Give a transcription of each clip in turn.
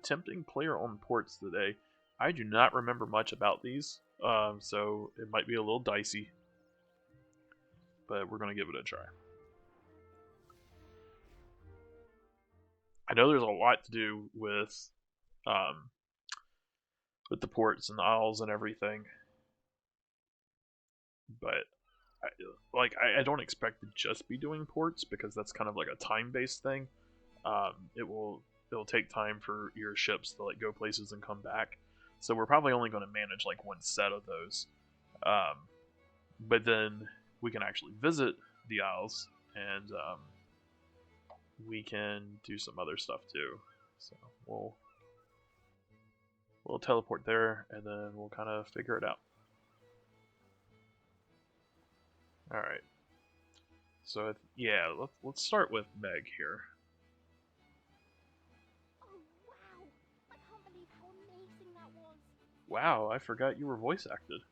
attempting player on ports today. I do not remember much about these, so it might be a little dicey, but we're going to give it a try. I know there's a lot to do with the ports and the isles and everything, but I don't expect to just be doing ports because that's kind of like a time-based thing. It'll take time for your ships to like go places and come back, so we're probably only going to manage like one set of those. But then we can actually visit the isles and we can do some other stuff too. So we'll teleport there and then we'll kind of figure it out. All right. So yeah, let's start with Meg here. Oh wow! I can't believe how amazing that was. Wow, I forgot you were voice acted.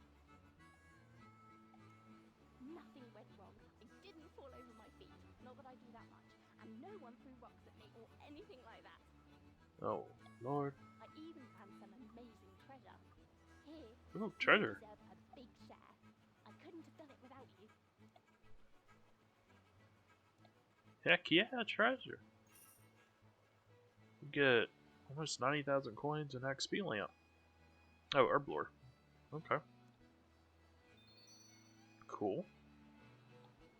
Nothing went wrong. I didn't fall over my feet. Not that I do that much. And no one threw rocks at me or anything like that. Oh Lord. I even found some amazing treasure. Here. Ooh, treasure. You deserve a big share. I couldn't have done it without you. Heck yeah, treasure. We get almost 90,000 coins and XP lamp. Oh, herblore. Okay. Cool.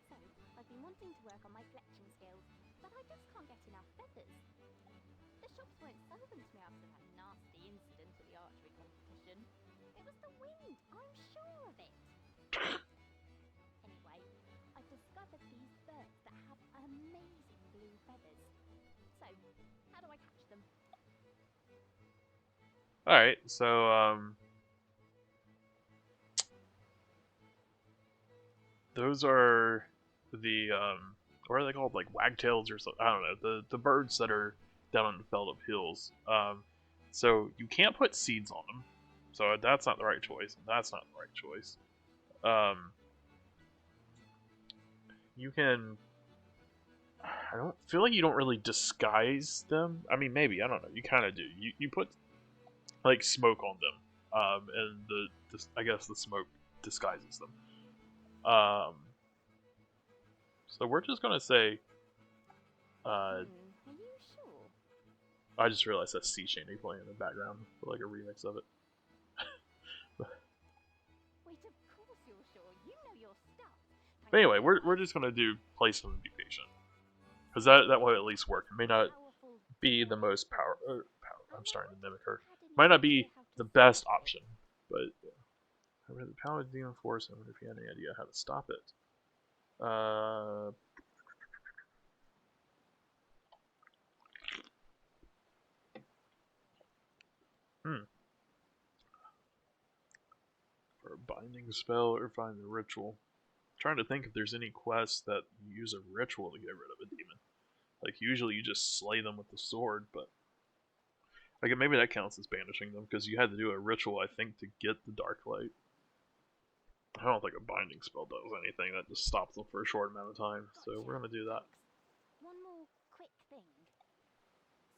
So, I've been wanting to work on my collection skills, but I just can't get enough feathers. The shops won't sell them to me after that nasty incident at the archery competition. It was the wind, I'm sure of it. Anyway, I've discovered these birds that have amazing blue feathers. So, how do I catch them? Alright, so, those are the, what are they called? Like wagtails or something? I don't know. The birds that are down on the Feld of Hills. So you can't put seeds on them. So that's not the right choice. That's not the right choice. You can... I don't feel like you don't really disguise them. I mean, maybe. I don't know. You kind of do. You put, like, smoke on them. And I guess the smoke disguises them. So we're just gonna say, Are you sure? I just realized that's Sea Shanty playing in the background, like a remix of it. Wait, of course you're sure. You know your stuff. But anyway, we're just gonna do place them and be patient, because that will at least work. It may not be the most power. I'm starting to mimic her. Might not be the best option, but yeah. I read the power of the demon force. I wonder if you had any idea how to stop it. For a binding spell or find the ritual. I'm trying to think if there's any quests that you use a ritual to get rid of a demon. Like usually you just slay them with the sword, but like maybe that counts as banishing them because you had to do a ritual, I think, to get the dark light. I don't think a binding spell does anything. That just stops them for a short amount of time. So we're gonna do that. One more quick thing.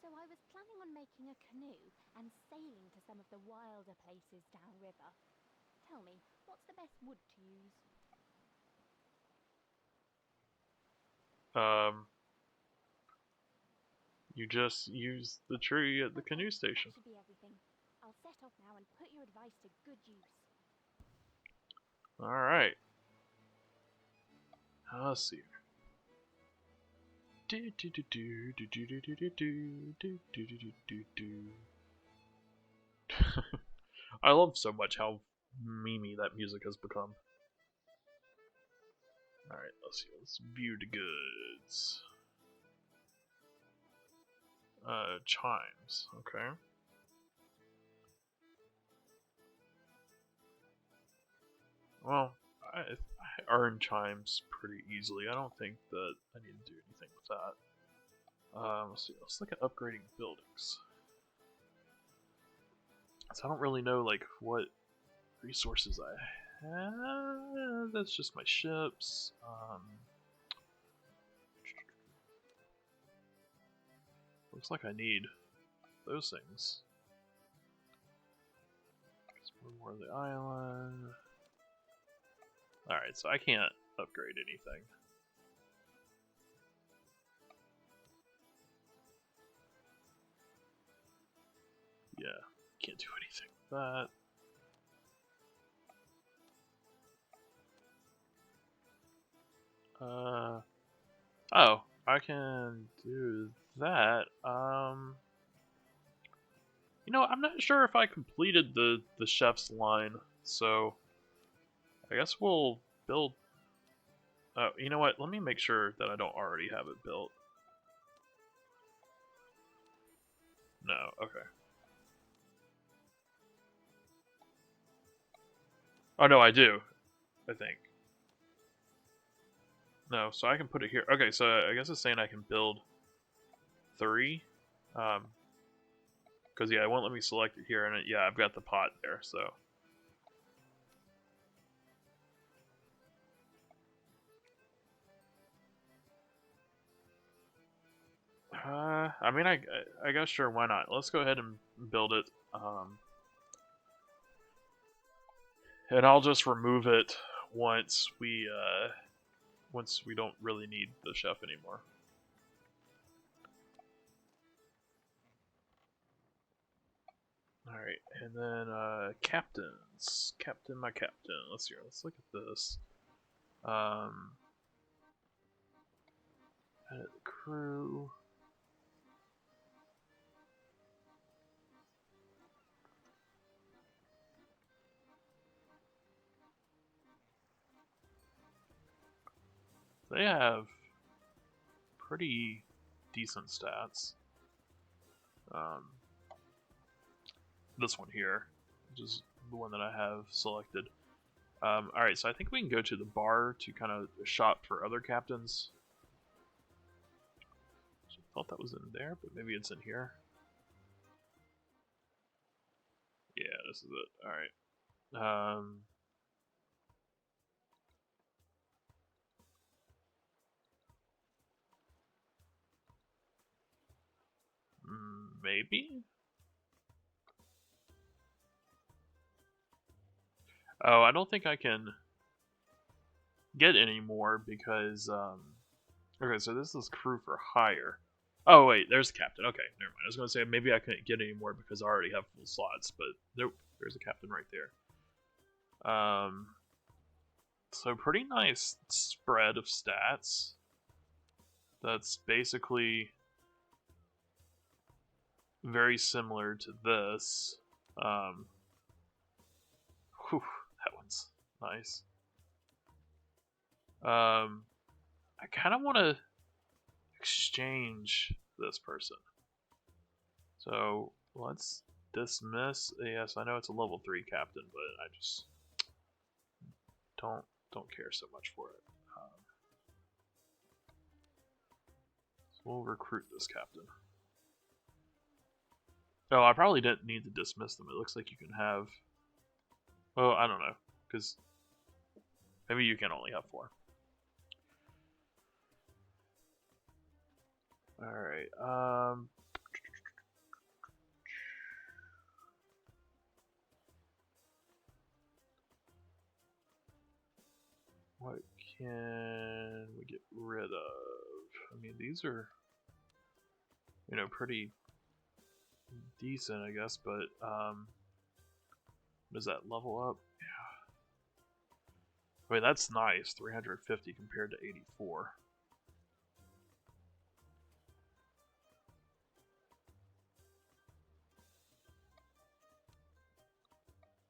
So I was planning on making a canoe and sailing to some of the wilder places downriver. Tell me, what's the best wood to use? You just use the tree at the canoe station. That should be everything. I'll set off now and put your advice to good use. Alright. Let's see. I love so much how memey that music has become. Alright, let's see. Let's view the goods. Chimes. Okay. Well, I earn chimes pretty easily. I don't think that I need to do anything with that. Let's see. Let's look at upgrading buildings. So I don't really know like what resources I have. That's just my ships. Looks like I need those things. One more of the island. Alright, so I can't upgrade anything. Yeah, can't do anything with that. Oh, I can do that. You know, I'm not sure if I completed the chef's line, so I guess we'll build. Oh, you know what? Let me make sure that I don't already have it built. No, okay. Oh no, I do. I think. No, so I can put it here. Okay, so I guess it's saying I can build 3. Because yeah, it won't let me select it here, and yeah, I've got the pot there, so. I mean, I guess sure, why not? Let's go ahead and build it. And I'll just remove it once we don't really need the chef anymore. Alright, and then captains. Captain, my captain. Let's see. Let's look at this. Edit the crew. They have pretty decent stats. This one here, which is the one that I have selected. Alright, so I think we can go to the bar to kind of shop for other captains. I thought that was in there, but maybe it's in here. Yeah, this is it. Alright. Maybe? Oh, I don't think I can get any more because, okay, so this is crew for hire. Oh, wait, there's the captain. Okay, never mind. I was going to say maybe I couldn't get any more because I already have full slots, but nope, there's a captain right there. So pretty nice spread of stats. That's basically very similar to this. Whew, that one's nice. I kind of want to exchange this person. So let's dismiss. Yes, I know it's a level 3 captain, but I just don't care so much for it. So we'll recruit this captain. Oh, I probably didn't need to dismiss them. It looks like you can have. Oh, I don't know, because maybe you can only have 4. Alright, what can we get rid of? I mean, these are, you know, pretty decent, I guess, but, does that level up? Yeah. I mean, that's nice, 350 compared to 84.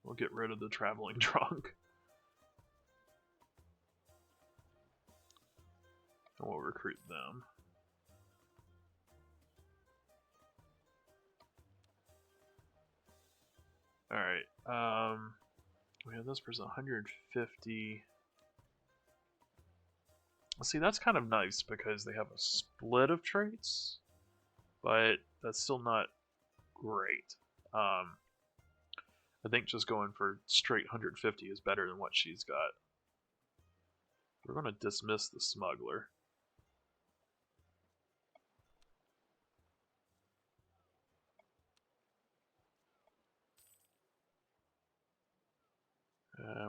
We'll get rid of the traveling drunk. And we'll recruit them. Alright, we have this person 150. See, that's kind of nice because they have a split of traits, but that's still not great. I think just going for straight 150 is better than what she's got. We're going to dismiss the smuggler.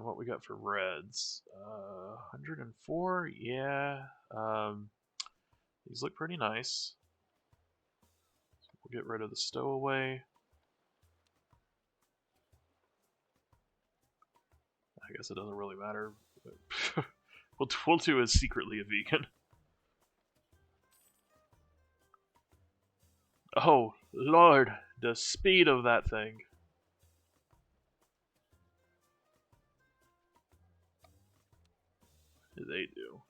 What we got for reds? 104. Yeah. These look pretty nice. We'll get rid of the stowaway. I guess it doesn't really matter. We'll do is secretly a vegan. Oh, Lord, the speed of that thing. What do they do?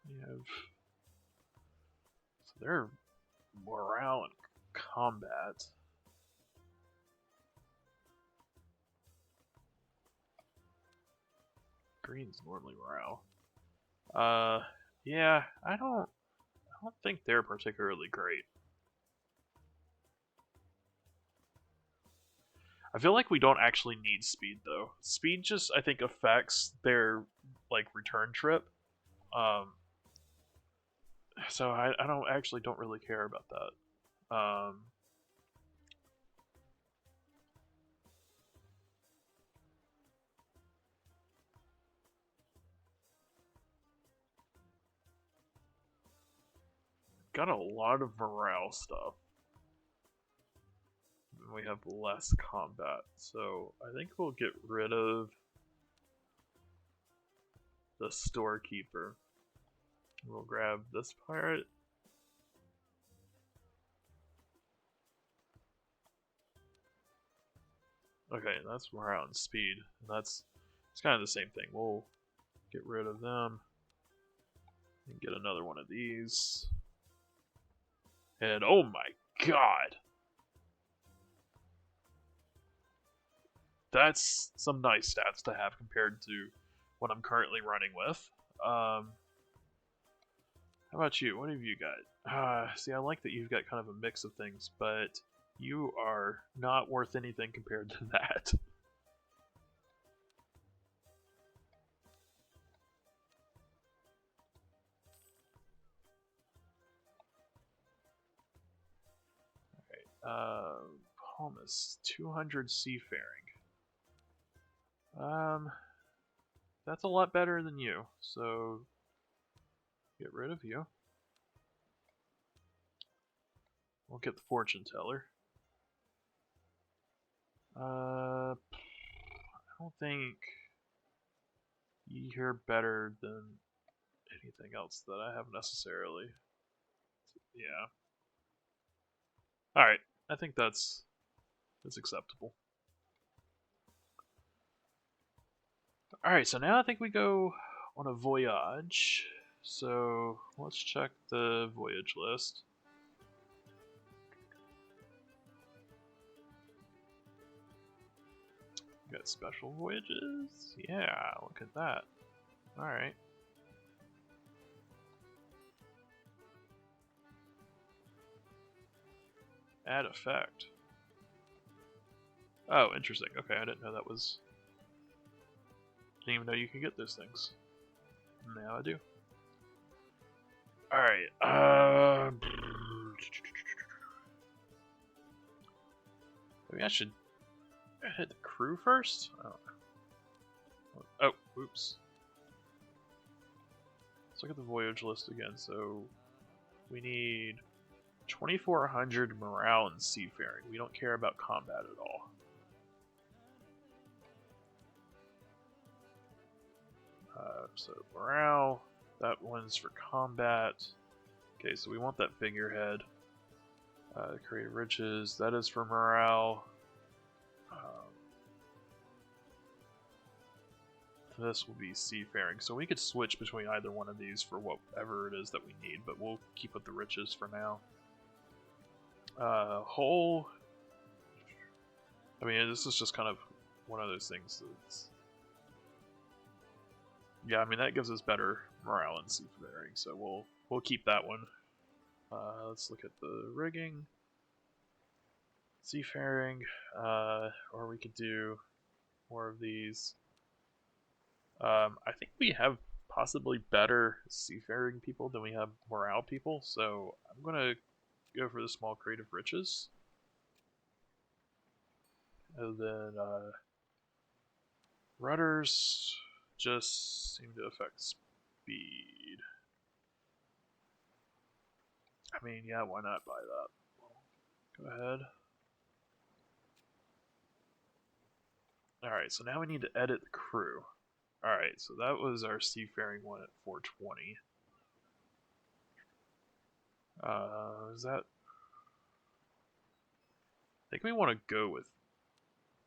We have... So they're morale and combat. Green's normally morale. Yeah, I don't think they're particularly great. I feel like we don't actually need speed though. Speed just I think affects their like return trip. So I don't really care about that. Got a lot of morale stuff. We have less combat, so I think we'll get rid of the storekeeper. We'll grab this pirate. Okay, that's morale and speed. And it's kind of the same thing. We'll get rid of them and get another one of these. And oh my god! That's some nice stats to have compared to what I'm currently running with. How about you? What have you got? See, I like that you've got kind of a mix of things, but you are not worth anything compared to that. Palmas, 200 seafaring. That's a lot better than you, so get rid of you. We'll get the fortune teller. I don't think you're better than anything else that I have necessarily. Yeah. Alright, I think that's acceptable. Alright, so now I think we go on a voyage. So let's check the voyage list. Got special voyages? Yeah, look at that. Alright. Add effect. Oh, interesting. Okay, I didn't know that was... Didn't even know you could get those things. Now I do. Alright, maybe I should hit the crew first? Oh, oops. Let's look at the voyage list again. So, we need 2,400 morale and seafaring. We don't care about combat at all. So morale, that one's for combat. Okay, so we want that figurehead. Creative riches, that is for morale. This will be seafaring, so we could switch between either one of these for whatever it is that we need, but we'll keep with the riches for now. Hull. I mean, this is just kind of one of those things that's... Yeah, I mean, that gives us better morale and seafaring, so we'll keep that one. Let's look at the rigging. Seafaring, or we could do more of these. I think we have possibly better seafaring people than we have morale people, so I'm gonna go for the small creative riches. And then, Rudders just seem to affect speed. I mean, yeah, why not buy that? Go ahead. Alright, so now we need to edit the crew. Alright, so that was our seafaring one at 420. Is that... I think we want to go with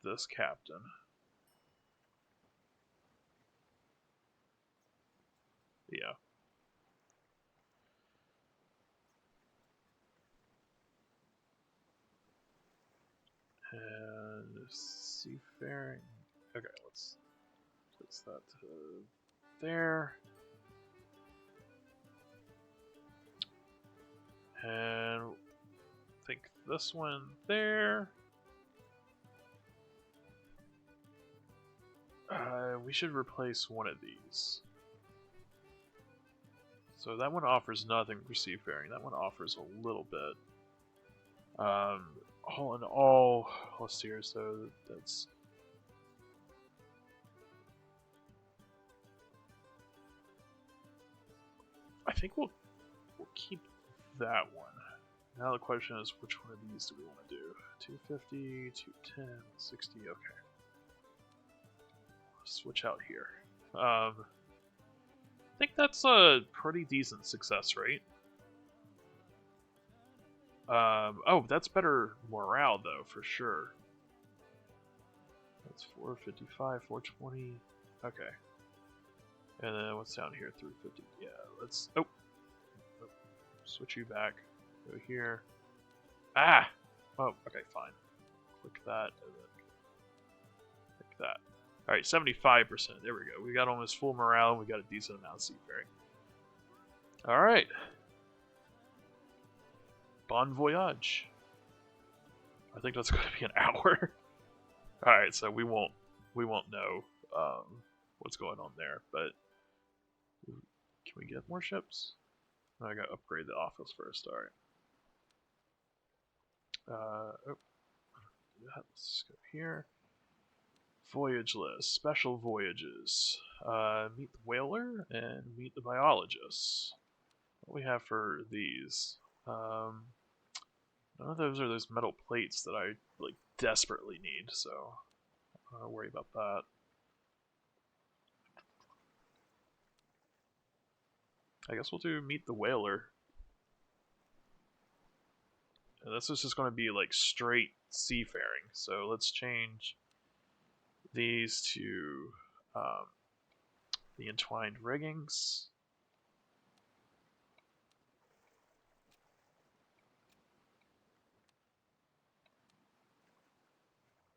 this captain. Yeah. And seafaring. Okay, let's place that to there. And I think this one there. We should replace one of these. So that one offers nothing for seafaring. That one offers a little bit. All in all, let's see here. So that's... I think we'll keep that one. Now the question is, which one of these do we want to do? 250, 210, 60, okay. Switch out here. I think that's a pretty decent success rate. Oh, that's better morale though, for sure. That's 455, 420. Okay. And then what's down here? 350. Yeah, let's... Oh! Switch you back. Go here. Ah! Oh, okay, fine. Click that, and then click that. Alright, 75%. There we go. We got almost full morale, and we got a decent amount of seafaring. Alright. Bon voyage. I think that's going to be an hour. Alright, so we won't know what's going on there, but can we get more ships? I gotta upgrade the office first. Alright. Let's go here. Voyage list. Special voyages. Meet the whaler and meet the biologists. What do we have for these? None of those are those metal plates that I like desperately need, so I don't worry about that. I guess we'll do meet the whaler. And this is just going to be like straight seafaring. So let's change these to the entwined riggings.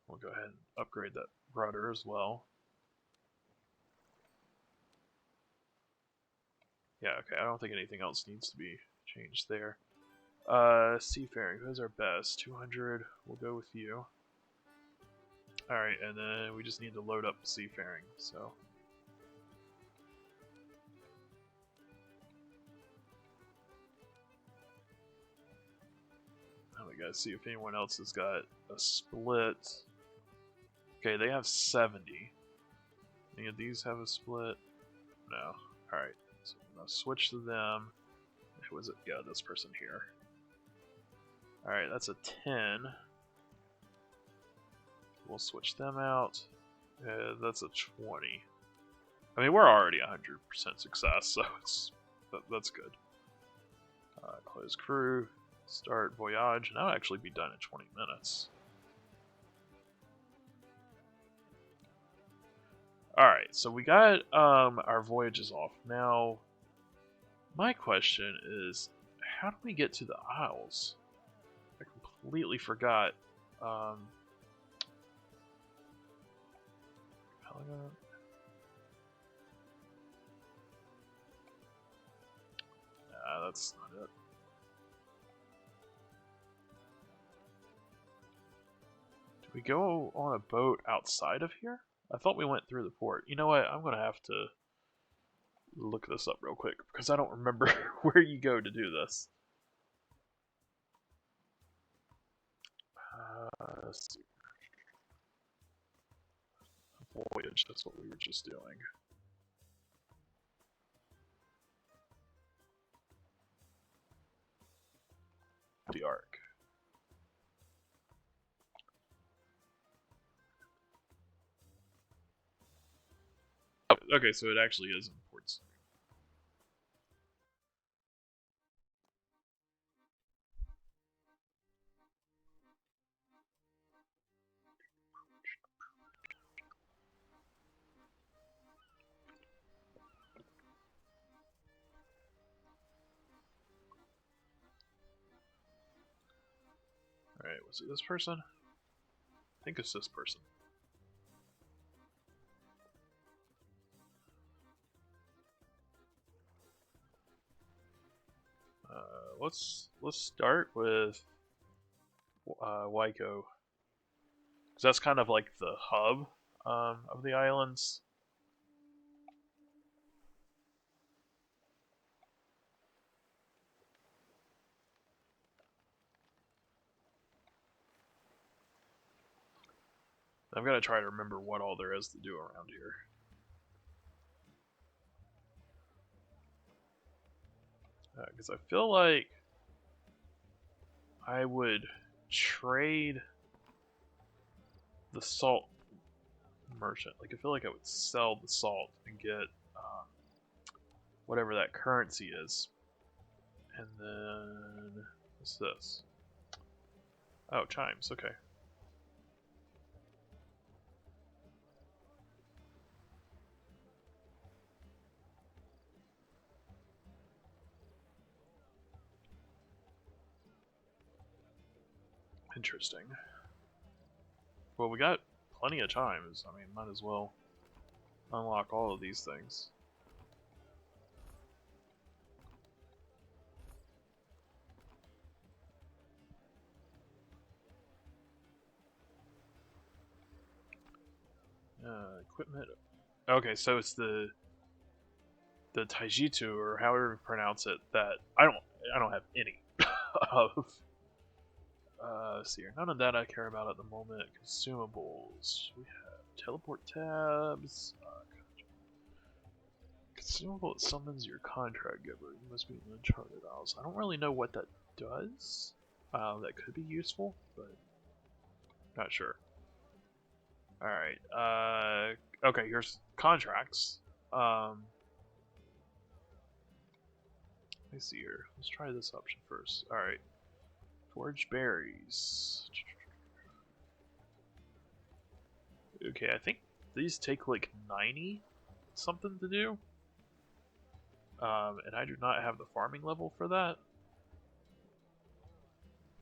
We'll go ahead and upgrade that rudder as well. Yeah, okay, I don't think anything else needs to be changed there. Seafaring, who's our best? 200, we'll go with you. Alright, and then we just need to load up seafaring, so... Now we gotta see if anyone else has got a split. Okay, they have 70. Any of these have a split? No. Alright, so I'm gonna switch to them. Who is it? Yeah, this person here. Alright, that's a 10. We'll switch them out. That's a 20. I mean, we're already 100% success, so that's good. Close crew. Start voyage. And that'll actually be done in 20 minutes. Alright, so we got our voyages off. Now, my question is, how do we get to the Isles? I completely forgot. Nah, that's not it. Do we go on a boat outside of here? I thought we went through the port. You know what? I'm going to have to look this up real quick because I don't remember where you go to do this. Let's see. voyage. That's what we were just doing. The arc. Okay, so it actually is in ports. Alright, was it this person? I think it's this person. Let's start with Waiko, because that's kind of like the hub of the islands. I'm gonna try to remember what all there is to do around here. Because I feel like I would trade the salt merchant. Like, I feel like I would sell the salt and get whatever that currency is. And then, what's this? Oh, chimes, okay. Interesting. Well, we got plenty of chimes. I mean, might as well unlock all of these things. Equipment. Okay, so it's the Taijutsu, or however you pronounce it, that I don't have any of. Let's see here. None of that I care about at the moment. Consumables. We have teleport tabs. Consumable that summons your contract giver. You must be in Uncharted Isles. I don't really know what that does. That could be useful, but not sure. Alright. Okay, here's contracts. Let me see here. Let's try this option first. Alright. Forge berries. Okay, I think these take like 90 something to do. And I do not have the farming level for that.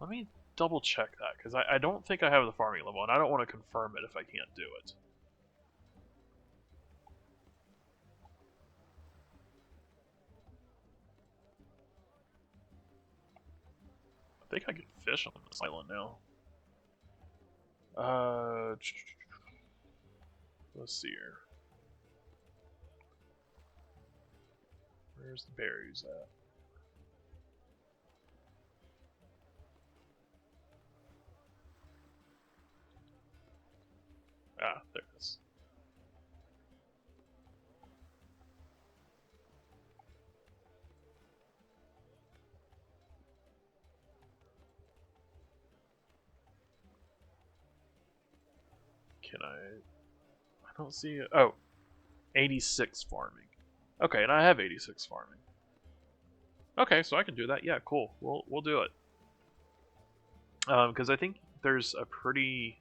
Let me double check that, because I don't think I have the farming level, and I don't want to confirm it if I can't do it. I think I can fish on this island now. Let's see here. Where's the berries at? Ah, there it is. Can I don't see it. Oh, 86 farming. Okay, and I have 86 farming. Okay, so I can do that. Yeah, cool. We'll do it. Because I think there's a pretty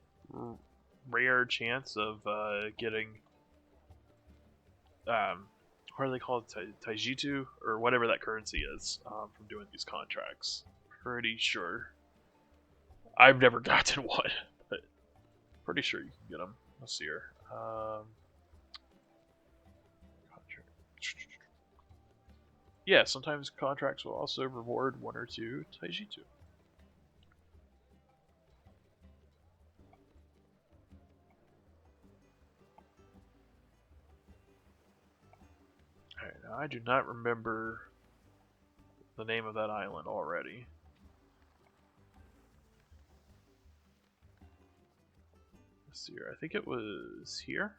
rare chance of getting what are they called? Taijutsu or whatever that currency is from doing these contracts. Pretty sure. I've never gotten one, but pretty sure you can get them. Let's see here. Yeah, sometimes contracts will also reward 1 or 2 Taijutsu. Alright, now I do not remember the name of that island already. Let's see here. I think it was here.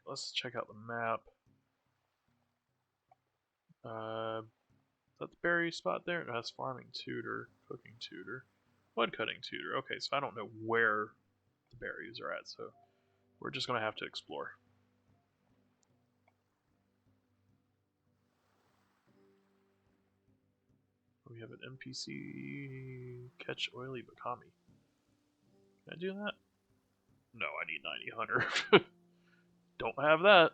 let's check out the map. Is that the berry spot there? No, that's farming tutor, cooking tutor, wood cutting tutor. Okay, so I don't know where the berries are at, so we're just gonna have to explore. We have an NPC catch oily bakami. Can I do that? No, I need 90 hunter. Don't have that.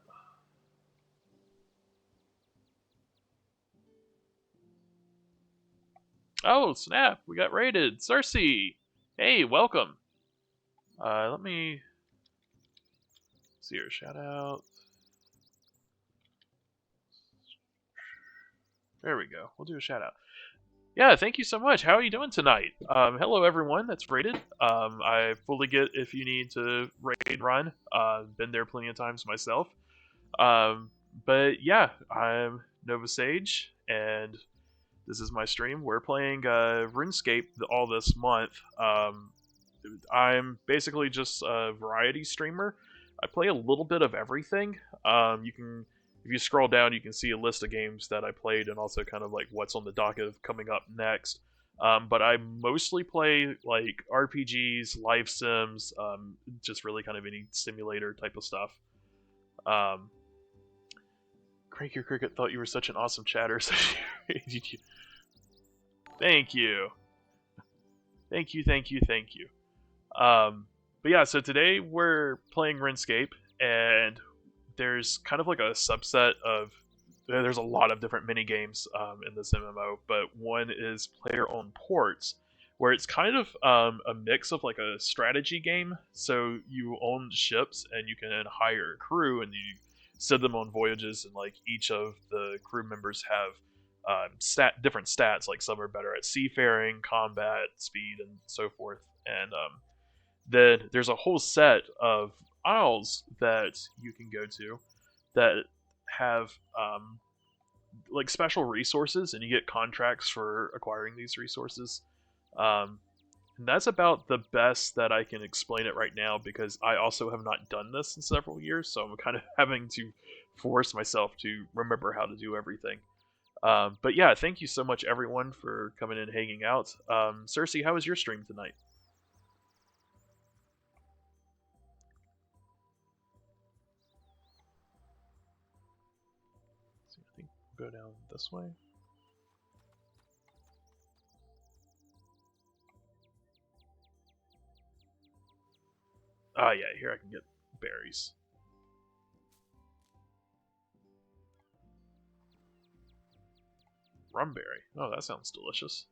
Oh, snap! We got raided! Cersei! Hey, welcome! Let me see her shout out. There we go. We'll do a shout out. Yeah, thank you so much. How are you doing tonight? Hello, everyone that's raided. I fully get if you need to raid run. Been there plenty of times myself. But yeah, I'm Nova Sage, and this is my stream. We're playing Runescape all this month. I'm basically just a variety streamer. I play a little bit of everything. You can, if you scroll down, you can see a list of games that I played and also kind of like what's on the docket of coming up next. But I mostly play like RPGs, life sims, just really kind of any simulator type of stuff. Crank Your Cricket thought you were such an awesome chatter. Thank you. Thank you, thank you, thank you. But yeah, so today we're playing RuneScape, and there's kind of like a subset of. There's a lot of different mini games in this MMO, but one is player-owned ports, where it's kind of a mix of like a strategy game. So you own ships, and you can hire a crew, and you send them on voyages, and like each of the crew members have different stats. Like some are better at seafaring, combat, speed, and so forth. And then there's a whole set of isles that you can go to that have like special resources, and you get contracts for acquiring these resources. And that's about the best that I can explain it right now, because I also have not done this in several years, so I'm kind of having to force myself to remember how to do everything. But yeah, thank you so much, everyone, for coming in and hanging out. Cersei, how was your stream tonight? So I think we'll go down this way. Ah, yeah, here I can get berries. Rumberry. Oh, that sounds delicious.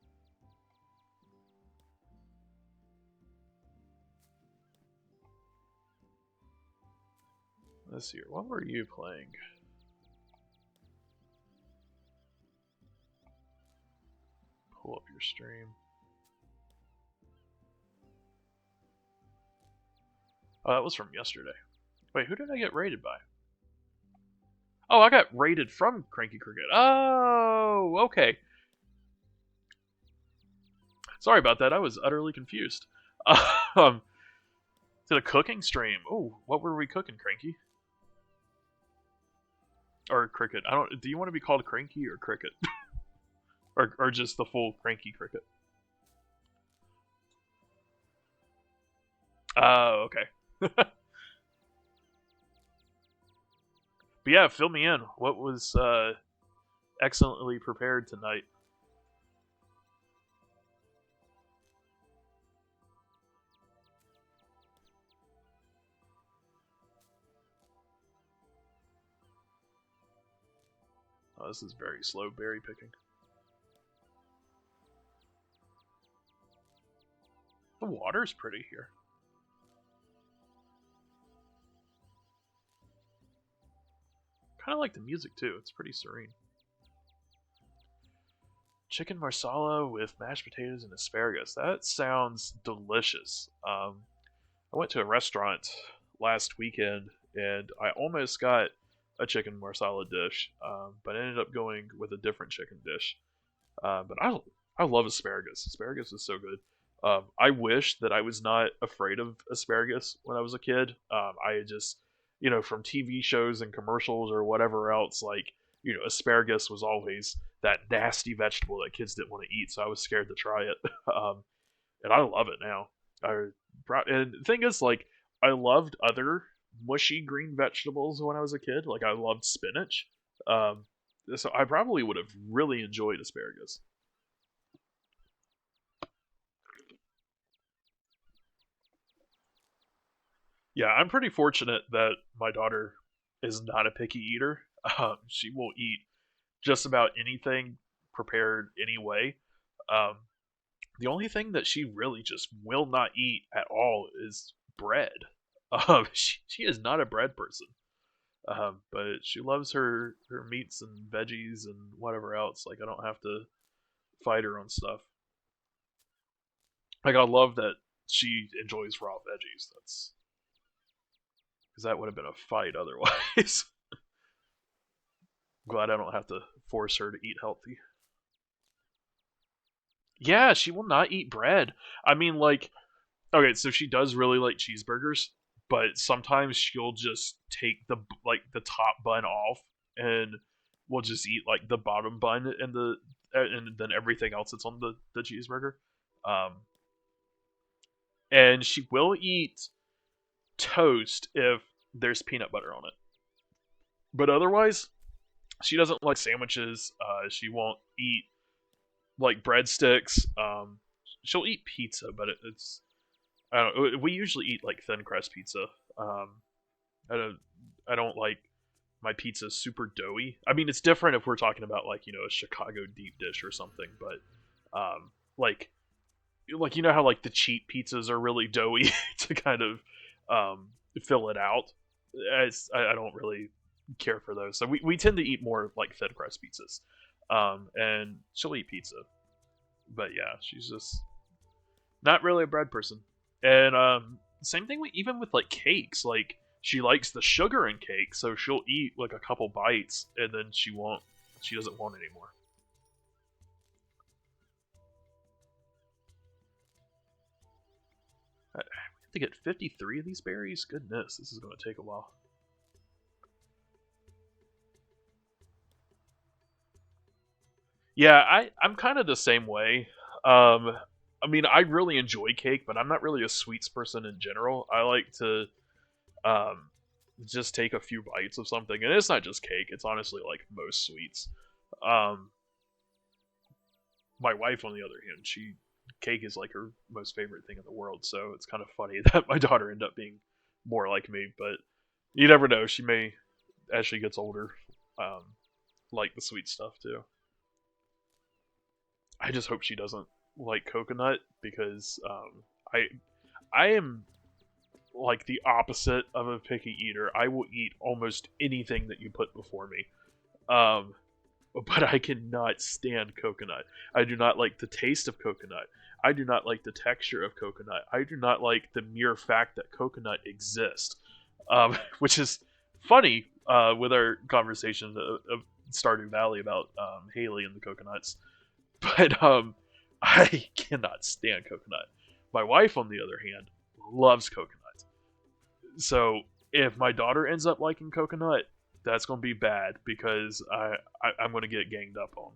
Let's see here. What were you playing? Pull up your stream. Oh, that was from yesterday. Wait, who did I get raided by? Oh, I got raided from Cranky Cricket. Oh, okay. Sorry about that. I was utterly confused. Is it a cooking stream? Oh, what were we cooking, Cranky? Or Cricket? I don't. Do you want to be called Cranky or Cricket? or just the full Cranky Cricket? Oh, okay. But yeah, fill me in. What was excellently prepared tonight? Oh, this is very slow berry picking. The water's pretty here. Kind of like the music too. It's pretty serene. Chicken marsala with mashed potatoes and asparagus. That sounds delicious. I went to a restaurant last weekend, and I almost got a chicken marsala dish, but I ended up going with a different chicken dish. But I love asparagus. Asparagus is so good. I wish that I was not afraid of asparagus when I was a kid. I just from TV shows and commercials or whatever else, like, asparagus was always that nasty vegetable that kids didn't want to eat, so I was scared to try it. um, and I love it now. And the thing is, like, I loved other mushy green vegetables when I was a kid. Like, I loved spinach. Um, so I probably would have really enjoyed asparagus. Yeah, I'm pretty fortunate that my daughter is not a picky eater. She will eat just about anything prepared anyway. Um, the only thing that she really just will not eat at all is bread. She is not a bread person. But she loves her meats and veggies and whatever else. Like, I don't have to fight her on stuff. Like, I love that she enjoys raw veggies. That's because that would have been a fight otherwise. Glad I don't have to force her to eat healthy. Yeah, she will not eat bread. I mean, like, okay, so she does really like cheeseburgers, but sometimes she'll just take the top bun off and we'll just eat like the bottom bun and then everything else that's on the cheeseburger. Um, and she will eat toast if there's peanut butter on it. But otherwise, she doesn't like sandwiches. She won't eat like breadsticks. She'll eat pizza, but it's I don't know. We usually eat like thin crust pizza. Um, I don't I don't like my pizza super doughy. I mean, it's different if we're talking about like a Chicago deep dish or something, but like how like the cheap pizzas are really doughy to kind of um, fill it out. I don't really care for those, so we tend to eat more like thin crust pizzas. And she'll eat pizza, but yeah, she's just not really a bread person. And same thing even with like cakes. Like, she likes the sugar in cake, so she'll eat like a couple bites and then she doesn't want anymore. I have to get 53 of these berries. Goodness, this is going to take a while. Yeah, I'm kind of the same way. I mean, I really enjoy cake, but I'm not really a sweets person in general. I like to um, just take a few bites of something, and it's not just cake. It's honestly like most sweets. Um, my wife, on the other hand, cake is like her most favorite thing in the world. So it's kind of funny that my daughter ended up being more like me. But you never know. She may, as she gets older, um, like the sweet stuff too. I just hope she doesn't like coconut because I I am like the opposite of a picky eater. I will eat almost anything that you put before me. Um, but I cannot stand coconut. I do not like the taste of coconut. I do not like the texture of coconut. I do not like the mere fact that coconut exists. Which is funny with our conversation of Stardew Valley about Haley and the coconuts. But I cannot stand coconut. My wife, on the other hand, loves coconut. So if my daughter ends up liking coconut, that's going to be bad because I'm going to get ganged up on.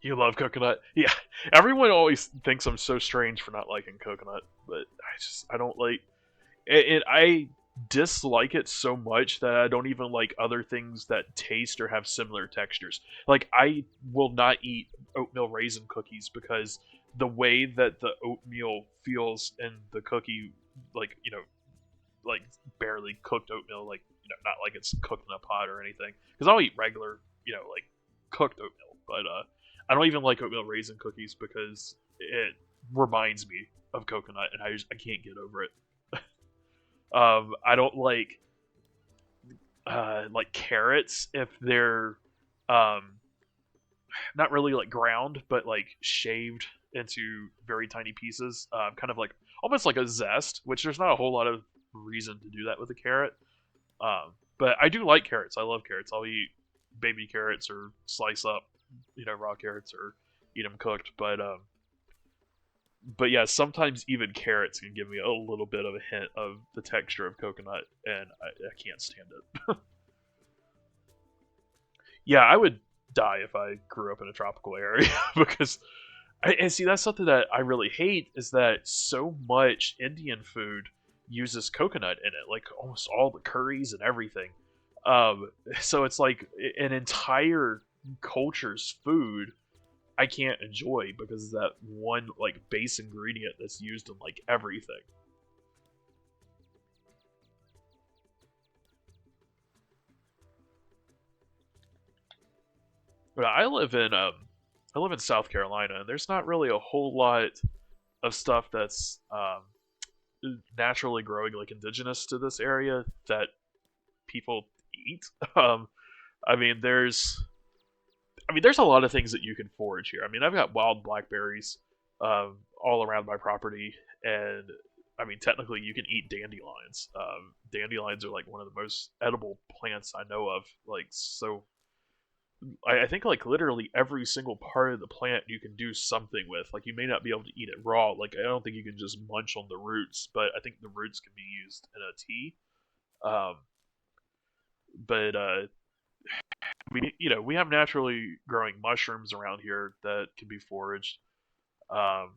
You love coconut? Yeah. Everyone always thinks I'm so strange for not liking coconut, but I don't like it. I dislike it so much that I don't even like other things that taste or have similar textures. Like, I will not eat oatmeal raisin cookies because the way that the oatmeal feels in the cookie, like, like barely cooked oatmeal, like, not like it's cooked in a pot or anything. Because I'll eat regular, like cooked oatmeal, but I don't even like oatmeal raisin cookies because it reminds me of coconut, and I can't get over it. I don't like carrots if they're um not really like ground, but like shaved into very tiny pieces, kind of like almost like a zest, which there's not a whole lot of reason to do that with a carrot. But I do like carrots. I love carrots. I'll eat baby carrots or slice up, raw carrots or eat them cooked. But But yeah, sometimes even carrots can give me a little bit of a hint of the texture of coconut, and I can't stand it. Yeah, I would die if I grew up in a tropical area because and see that's something that I really hate is that so much Indian food uses coconut in it, like almost all the curries and everything. Um, so it's like an entire culture's food I can't enjoy because of that one like base ingredient that's used in like everything. But I live in South Carolina, and there's not really a whole lot of stuff that's naturally growing, like indigenous to this area, that people eat. Um, I mean, there's a lot of things that you can forage here. I mean, I've got wild blackberries all around my property, and I mean, technically, you can eat dandelions. Dandelions are like one of the most edible plants I know of. Like, so I think like literally every single part of the plant you can do something with. Like, you may not be able to eat it raw. Like, I don't think you can just munch on the roots, but I think the roots can be used in a tea. Um, but we have naturally growing mushrooms around here that can be foraged. Um,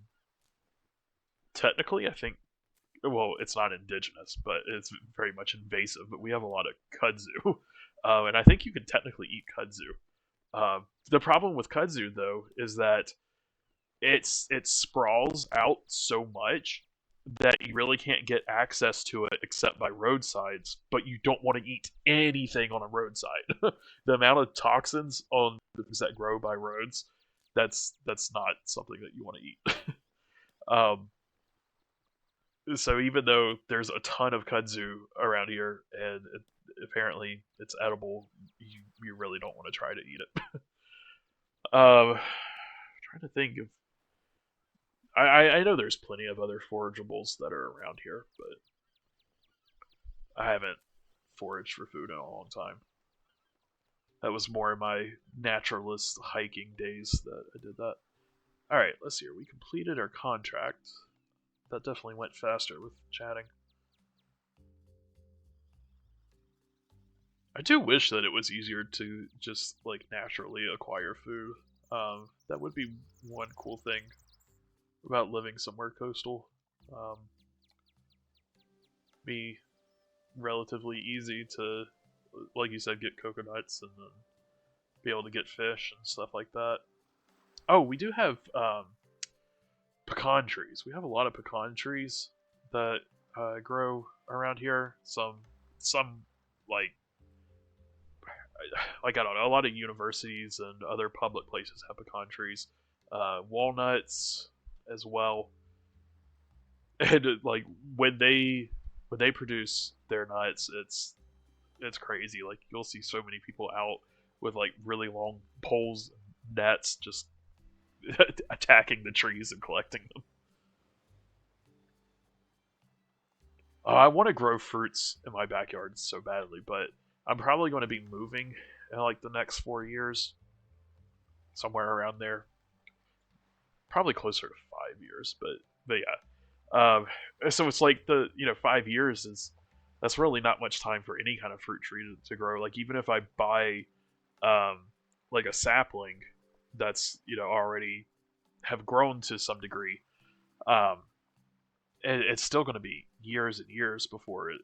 technically, I think well, it's not indigenous, but it's very much invasive. But we have a lot of kudzu, and I think you can technically eat kudzu. The problem with kudzu though is that it sprawls out so much that you really can't get access to it except by roadsides, but you don't want to eat anything on a roadside. The amount of toxins on the things that grow by roads, that's not something that you want to eat. um, so even though there's a ton of kudzu around here and apparently it's edible, you really don't want to try to eat it. Trying to think of I know there's plenty of other forageables that are around here, but I haven't foraged for food in a long time. That was more in my naturalist hiking days that I did that. Alright, let's see here. We completed our contract. That definitely went faster with chatting. I do wish that it was easier to just like naturally acquire food. That would be one cool thing about living somewhere coastal. Um, be relatively easy to, like you said, get coconuts and then be able to get fish and stuff like that. Oh, we do have pecan trees. We have a lot of pecan trees that grow around here. Some like I don't know. A lot of universities and other public places have pecan trees. Walnuts as well. And like when they produce their nuts, it's crazy. Like you'll see so many people out with like really long poles, and nets, just attacking the trees and collecting them. I want to grow fruits in my backyard so badly, but I'm probably going to be moving in like the next 4 years, somewhere around there. Probably closer to 5 years, but yeah. So it's like the 5 years is that's really not much time for any kind of fruit tree to grow. Like even if I buy um, like a sapling that's already have grown to some degree, um, it's still going to be years and years before it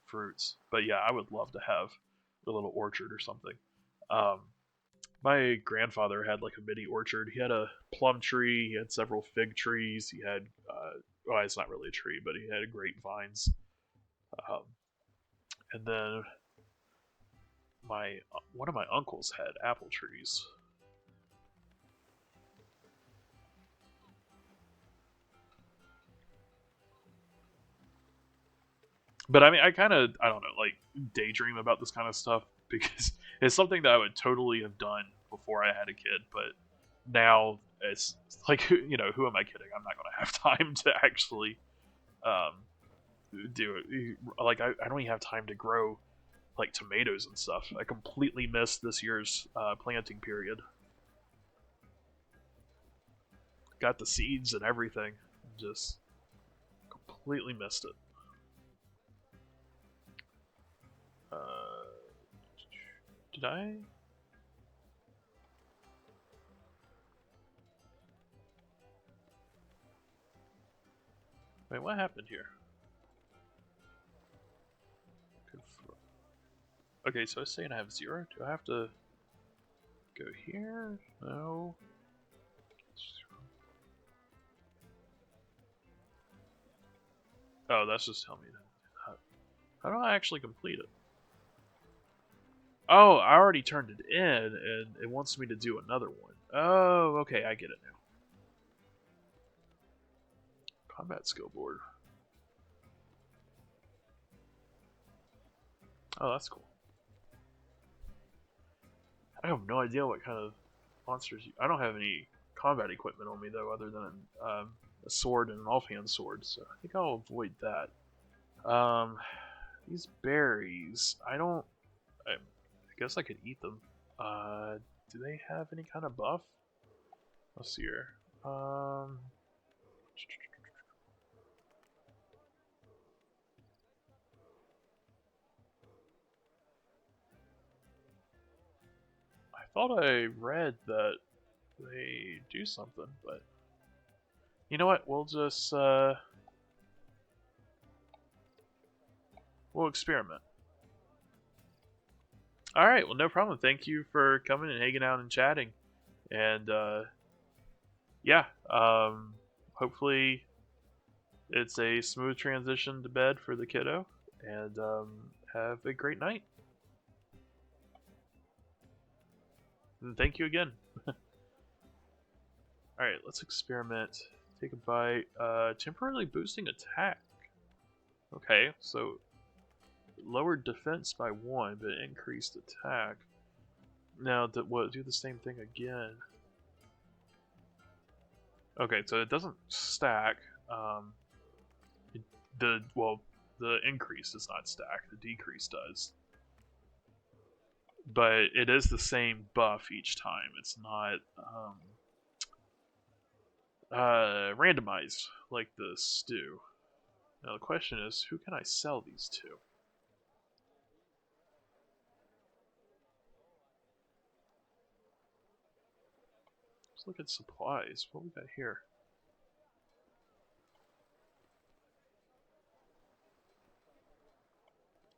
fruits. But yeah, I would love to have a little orchard or something. Um, my grandfather had like a mini orchard. He had a plum tree. He had several fig trees. He had well, it's not really a tree, but he had grapevines. Um, and then my one of my uncles had apple trees. But I mean, I don't know, like daydream about this kind of stuff because it's something that I would totally have done before I had a kid. But now it's like, who am I kidding? I'm not going to have time to actually um, do it. Like, I don't even have time to grow like tomatoes and stuff. I completely missed this year's planting period. Got the seeds and everything. just completely missed it. Did I? Wait, what happened here? Okay, so I was saying I have 0. Do I have to go here? No. Oh, that's just telling me that. How do I actually complete it? Oh, I already turned it in, and it wants me to do another one. Oh, okay, I get it now. Combat skill board. Oh, that's cool. I have no idea what kind of monsters. I don't have any combat equipment on me though, other than a sword and an offhand sword. So I think I'll avoid that. These berries. I don't. I guess I could eat them. Do they have any kind of buff? Let's see here. I thought I read that they do something, but you know what? We'll just we'll experiment. All right. Well, no problem. Thank you for coming and hanging out and chatting. And yeah, hopefully it's a smooth transition to bed for the kiddo. And have a great night. And thank you again. Alright, let's experiment. Take a bite. Temporarily boosting attack. Okay, so lowered defense by 1, but increased attack. Now, what, do the same thing again. Okay, so it doesn't stack. The increase does not stack. The decrease does. But it is the same buff each time. It's not randomized like the stew. Now the question is, who can I sell these to? Let's look at supplies. What we got here?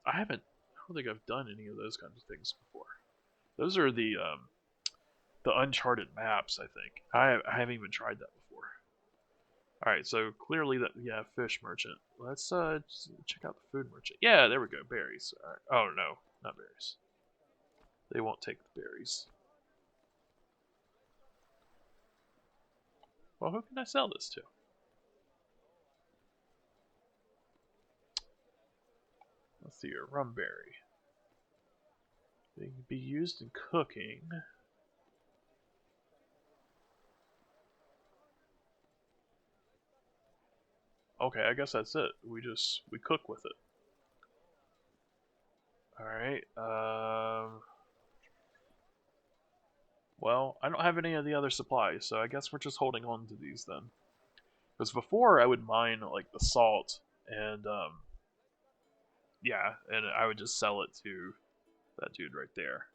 I don't think I've done any of those kinds of things before. Those are the uncharted maps, I think. I haven't even tried that before. Alright, so clearly that, yeah, fish merchant. Let's check out the food merchant. Yeah, there we go, berries. Alright. Oh no, not berries. They won't take the berries. Well, who can I sell this to? Let's see here, rumberry. They can be used in cooking. Okay, I guess that's it. We cook with it. Alright, well, I don't have any of the other supplies, so I guess we're just holding on to these then. Because before I would mine, like, the salt, and, yeah, and I would just sell it to that dude right there.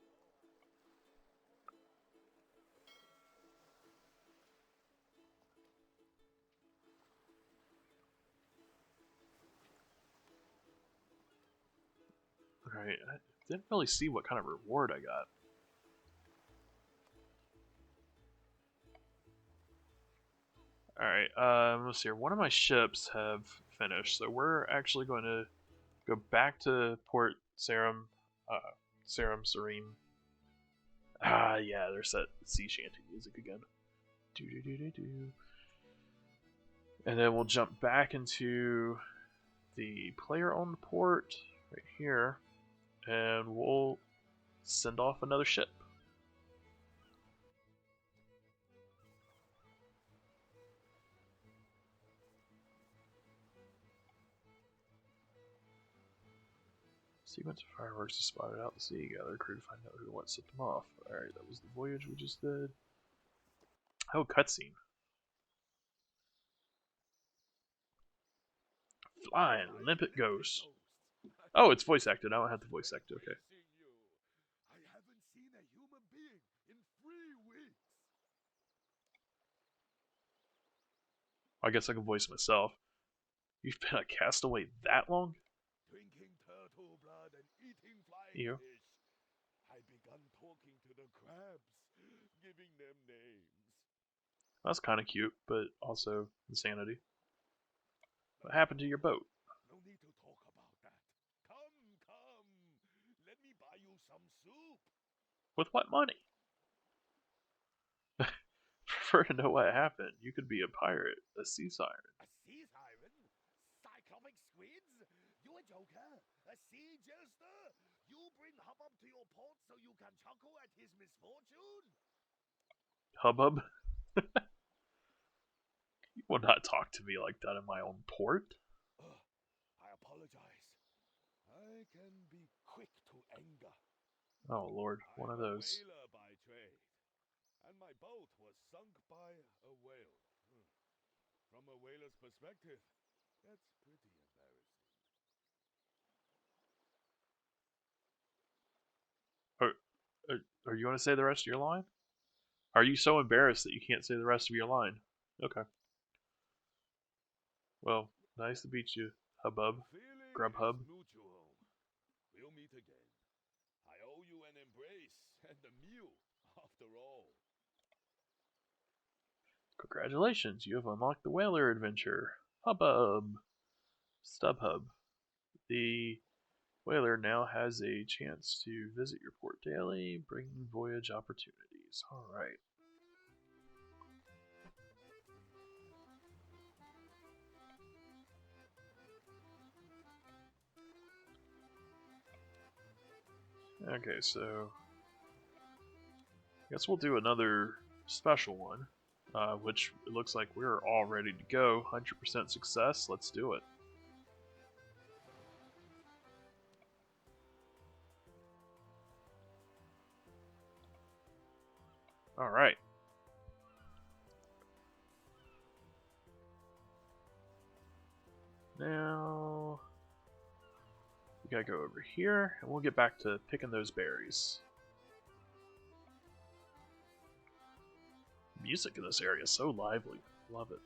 Alright, I didn't really see what kind of reward I got. Alright, let's see here. One of my ships have finished, so we're actually going to go back to Port Sarum, Serene. Ah, yeah, there's that sea shanty music again. Do do do do do. And then we'll jump back into the player-owned port right here, and we'll send off another ship. Sequence of fireworks is spotted out to sea. Gather a crew to find out who what set them off. Alright, that was the voyage we just did. Oh, cutscene. Flying limpet ghost. Oh, it's voice acted. I don't have to voice act. Okay. I haven't seen a human being in 3 weeks. I guess I can voice myself. You've been a castaway that long? Drinking turtle blood and eating flying You. fish. I began talking to the crabs, giving them names. That's kind of cute, but also insanity. What happened to your boat? No need to talk about that. Come, come. Let me buy you some soup. With what money? Prefer to know what happened. You could be a pirate, a sea siren. A sea siren? Cyclopic squids? You a joker? A sea jester? You bring hubbub to your port so you can chuckle at his misfortune? Hubbub? You will not talk to me like that in my own port. I apologize. I can be quick to anger. Oh lord, one of I'm a those. whaler by trade, and my boat was sunk by a whale. From a whaler's perspective, that's pretty embarrassing. Are you going to say the rest of your line? Are you so embarrassed that you can't say the rest of your line? Okay. Well, nice to meet you, Hubbub. The feeling Grubhub. is mutual. We'll meet again. I owe you an embrace and a meal, after all. Congratulations, you have unlocked the Whaler adventure. Hubbub. StubHub. The Whaler now has a chance to visit your port daily, bringing voyage opportunities. Alright. Okay, so I guess we'll do another special one, which it looks like we're all ready to go. 100% success. Let's do it. Alright. Now we gotta go over here, and we'll get back to picking those berries. Music in this area is so lively. Love it.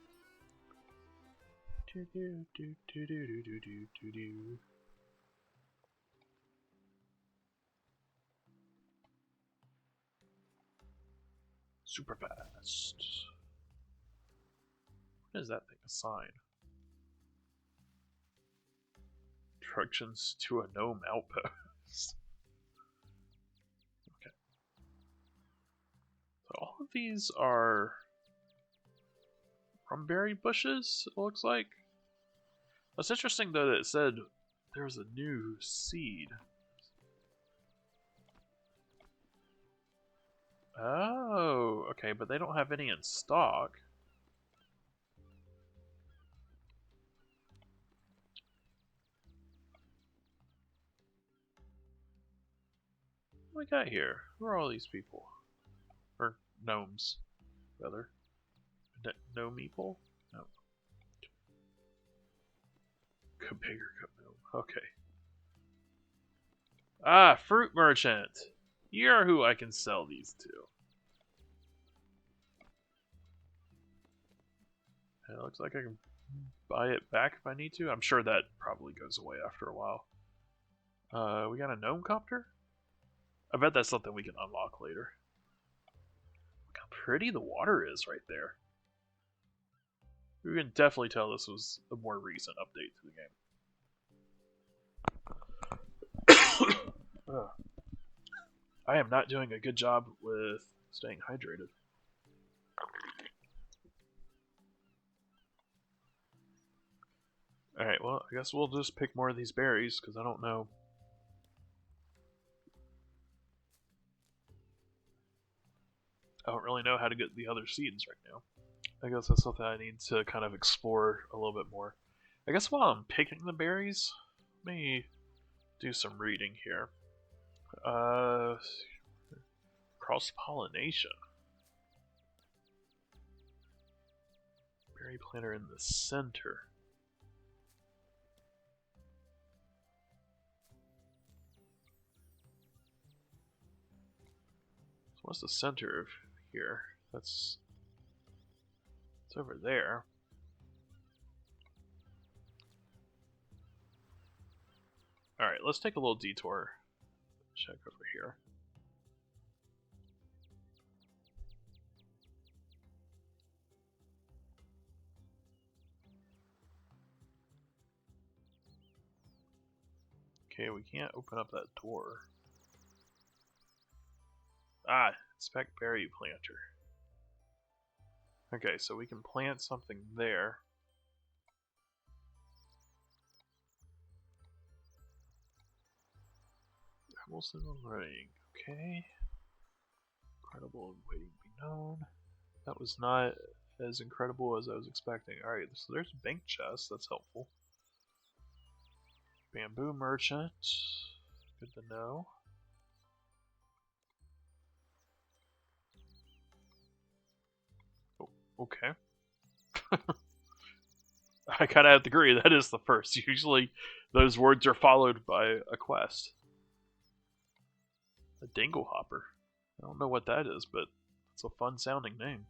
Super fast. What is that thing? A sign. Directions to a gnome outpost. Okay. So all of these are rumberry bushes, it looks like. It's interesting though that it said there's a new seed. Oh, okay, but they don't have any in stock. What we got here? Who are all these people? Or gnomes, rather. No meeple? No. Bigger gnome. Okay. Ah, fruit merchant. You're who I can sell these to. And it looks like I can buy it back if I need to. I'm sure that probably goes away after a while. We got a gnome copter? I bet that's something we can unlock later. Look how pretty the water is right there. We can definitely tell this was a more recent update to the game. I am not doing a good job with staying hydrated. Alright, well, I guess we'll just pick more of these berries, because I don't know. I don't really know how to get the other seeds right now. I guess that's something I need to kind of explore a little bit more. I guess while I'm picking the berries, let me do some reading here. Cross-pollination. Berry planter in the center. What's the center of here? It's over there. Alright, let's take a little detour. Check over here. Okay, we can't open up that door. Ah, inspect berry planter. Okay, so we can plant something there. Wilson writing. Okay. Incredible and waiting to be known. That was not as incredible as I was expecting. Alright, so there's a bank chest. That's helpful. Bamboo merchant. Good to know. Oh, okay. I kind of have to agree. That is the first. Usually those words are followed by a quest. A dingle hopper. I don't know what that is, but it's a fun sounding name.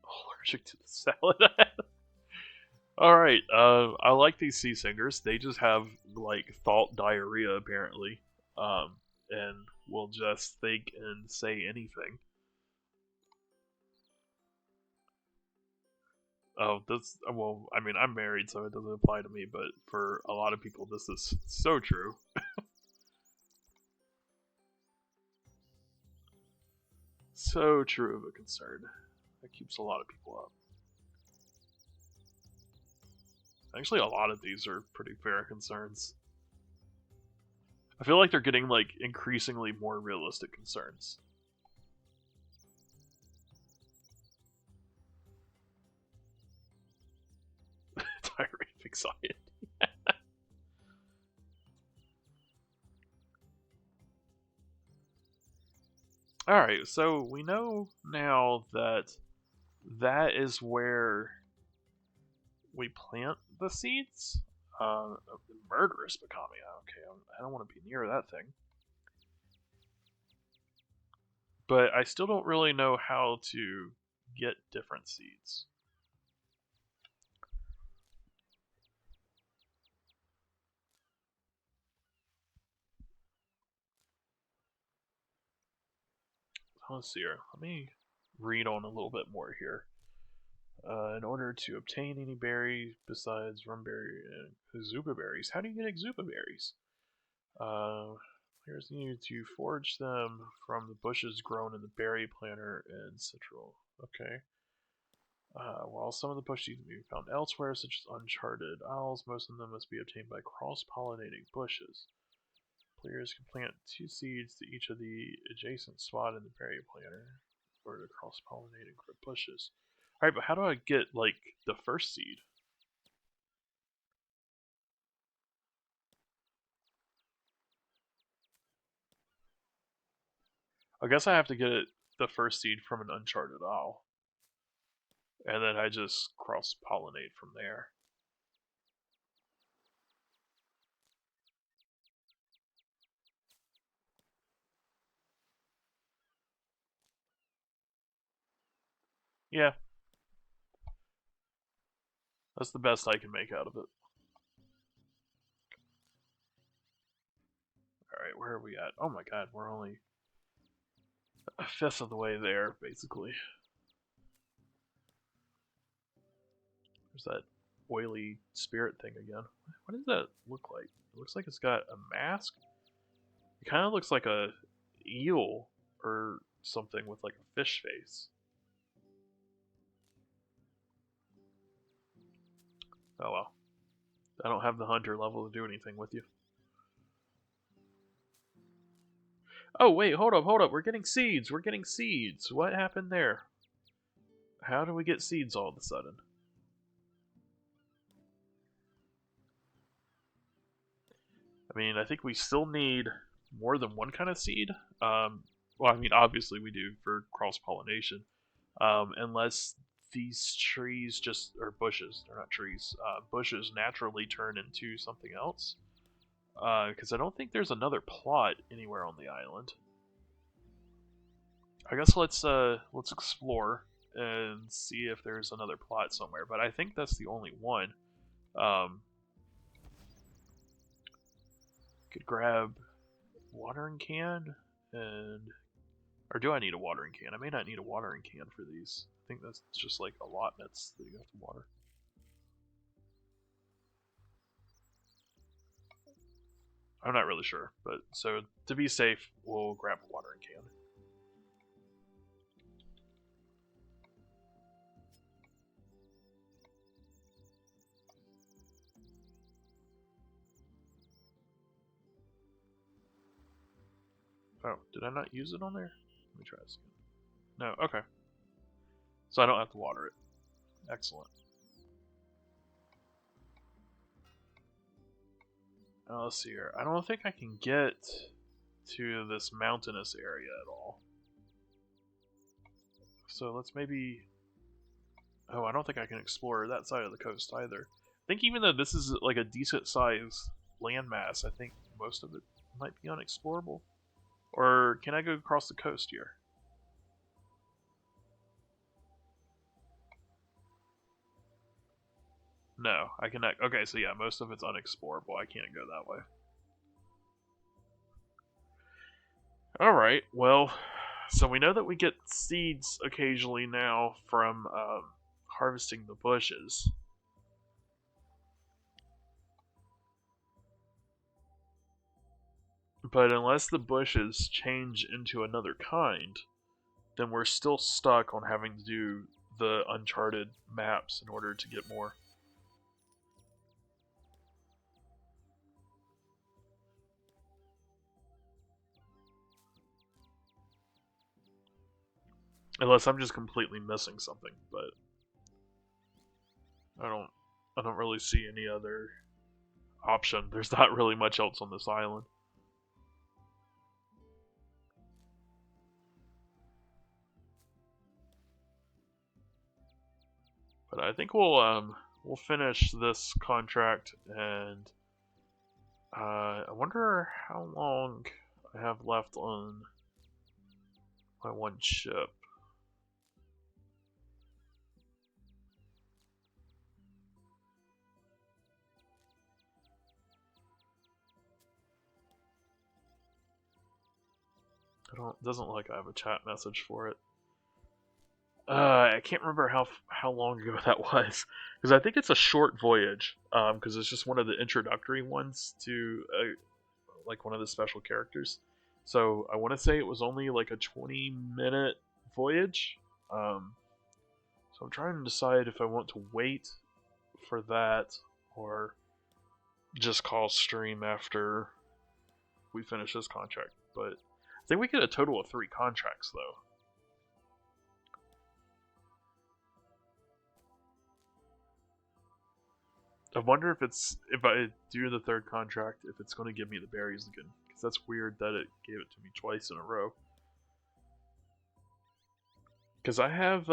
Allergic to the salad. Alright, I like these sea singers. They just have, like, thought diarrhea, apparently. And will just think and say anything. Oh, well, I mean, I'm married, so it doesn't apply to me, but for a lot of people, this is so true. So true of a concern. That keeps a lot of people up. Actually, a lot of these are pretty fair concerns. I feel like they're getting, like, increasingly more realistic concerns. Diarrhea of anxiety. Alright, so we know now that that is where we plant the seeds. Murderous Bakami. Okay, I don't want to be near that thing. But I still don't really know how to get different seeds. Let's see here. Let me read on a little bit more here. In order to obtain any berry besides rumberry and exuba berries, how do you get exuba berries? Players need to forage them from the bushes grown in the berry planter and citral. Okay. While some of the bushes can be found elsewhere, such as uncharted isles, most of them must be obtained by cross-pollinating bushes. Players can plant 2 seeds to each of the adjacent spot in the berry planter in order to cross-pollinate and grow bushes. Alright, but how do I get, like, the first seed? I guess I have to get the first seed from an uncharted isle. And then I just cross-pollinate from there. Yeah. That's the best I can make out of it. Alright, where are we at? Oh my god, we're only a fifth of the way there, basically. There's that oily spirit thing again. What does that look like? It looks like it's got a mask. It kind of looks like a eel or something with like a fish face. Oh well. I don't have the hunter level to do anything with you. Oh wait, hold up. We're getting seeds. What happened there? How do we get seeds all of a sudden? I mean, I think we still need more than one kind of seed. Well, I mean, obviously we do for cross pollination, unless these trees just or bushes, they're not trees. Bushes naturally turn into something else. Because I don't think there's another plot anywhere on the island. I guess let's explore and see if there's another plot somewhere. But I think that's the only one. Could grab watering can and or do I need a watering can? I may not need a watering can for these. I think that's just like allotments that you have to water. I'm not really sure, but so to be safe, we'll grab a watering can. Oh, did I not use it on there? Let me try this again. No, okay. So I don't have to water it. Excellent. Now let's see here. I don't think I can get to this mountainous area at all. So let's maybe... Oh, I don't think I can explore that side of the coast either. I think even though this is like a decent sized landmass, I think most of it might be unexplorable. Or can I go across the coast here? No, I cannot. Okay, so yeah, most of it's unexplorable. I can't go that way. Alright, well, so we know that we get seeds occasionally now from harvesting the bushes. But unless the bushes change into another kind, then we're still stuck on having to do the Uncharted maps in order to get more. Unless I'm just completely missing something, but I don't really see any other option. There's not really much else on this island. But I think we'll finish this contract, and I wonder how long I have left on my one ship. Doesn't look like I have a chat message for it. I can't remember how long ago that was, because I think it's a short voyage. Because it's just one of the introductory ones to like one of the special characters. So I want to say it was only like a 20-minute voyage. So I'm trying to decide if I want to wait for that or just call stream after we finish this contract. But I think we get a total of 3 contracts though. I wonder if I do the 3rd contract, if it's going to give me the berries again, because that's weird that it gave it to me twice in a row. Because I have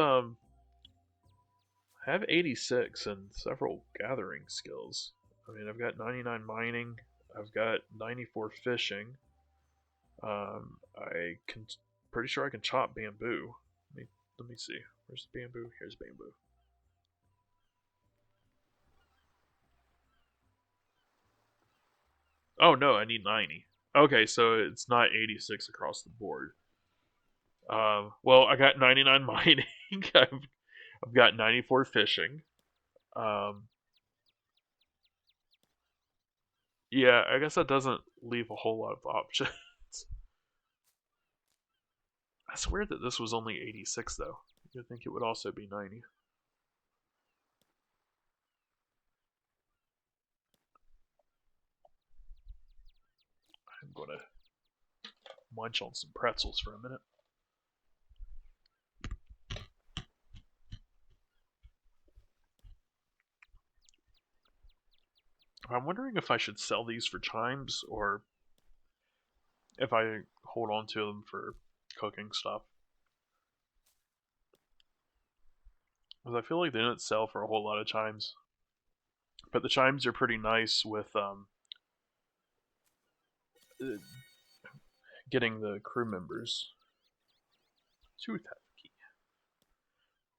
86 and several gathering skills. I mean, I've got 99 mining, I've got 94 fishing. I can pretty sure I can chop bamboo. Let me see. Where's the bamboo? Here's bamboo. Oh no, I need 90. Okay, so it's not 86 across the board. Well, I got 99 mining. I've got 94 fishing. Yeah, I guess that doesn't leave a whole lot of options. That's weird that this was only 86 though. You'd think it would also be 90. I'm gonna munch on some pretzels for a minute. I'm wondering if I should sell these for chimes or if I hold on to them for cooking stuff. Because I feel like they didn't sell for a whole lot of chimes. But the chimes are pretty nice with getting the crew members. Tooth half a key.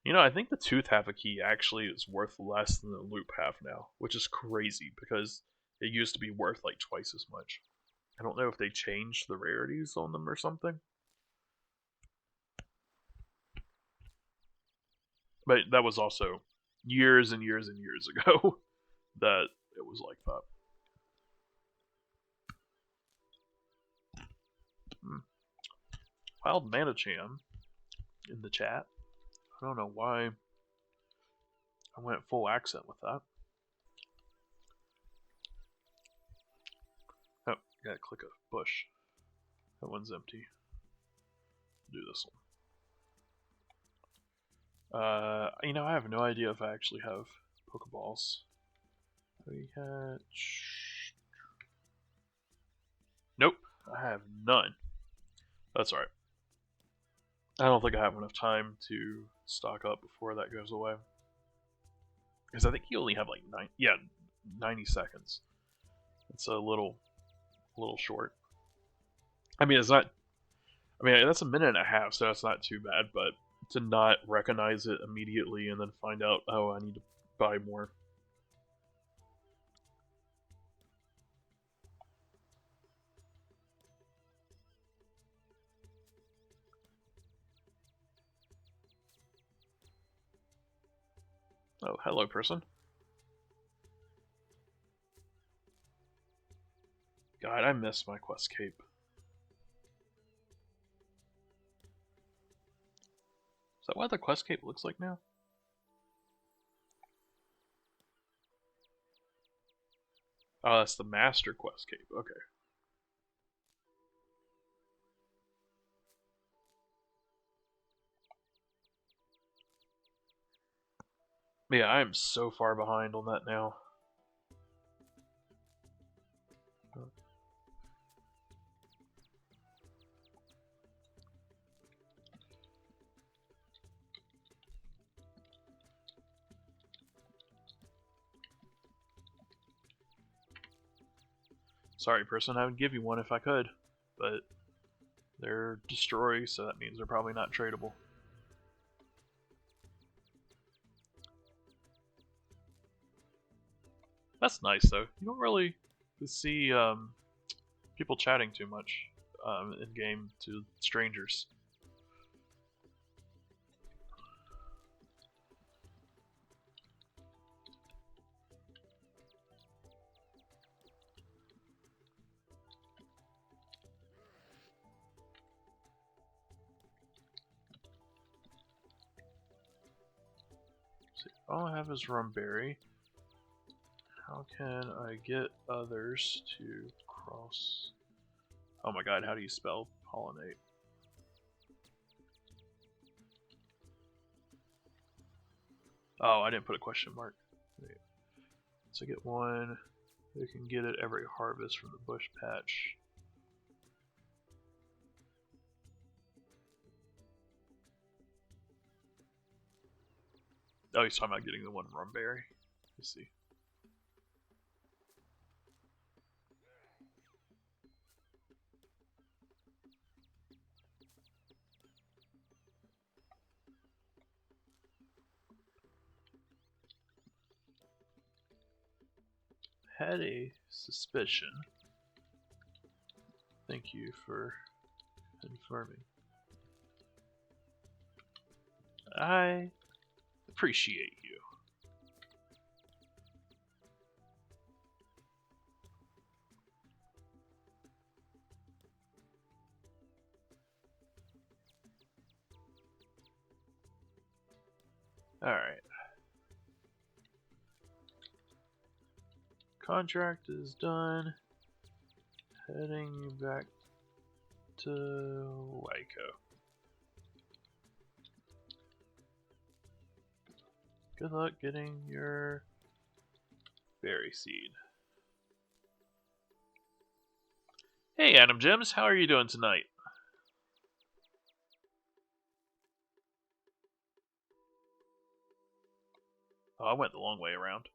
You know, I think the tooth half a key actually is worth less than the loop half now, which is crazy because it used to be worth like twice as much. I don't know if they changed the rarities on them or something. But that was also years and years and years ago that it was like that. Wild Manacham in the chat. I don't know why I went full accent with that. Oh, gotta click a bush. That one's empty. Do this one. You know, I have no idea if I actually have Pokeballs. We hatch. Nope, I have none. That's alright. I don't think I have enough time to stock up before that goes away. Because I think you only have like 90 seconds. It's a little short. I mean, it's not. I mean, that's a minute and a half, so that's not too bad. But to not recognize it immediately and then find out, oh, I need to buy more. Oh, hello, person. God, I miss my quest cape. Is that what the quest cape looks like now? Oh, that's the master quest cape. Okay. Yeah, I am so far behind on that now. Sorry, person, I would give you one if I could, but they're destroyed, so that means they're probably not tradable. That's nice, though. You don't really see people chatting too much in game to strangers. See, all I have is Rumberry. How can I get others to cross? Oh my god, how do you spell pollinate? Oh, I didn't put a question mark. Wait. So get one. You can get it every harvest from the bush patch. Oh, he's talking about getting the one Rumberry. Let's see. Had a suspicion. Thank you for confirming. I appreciate you. Alright. Contract is done. Heading back to Waco. Good luck getting your berry seed. Hey, Adam Jims, how are you doing tonight? Oh, I went the long way around.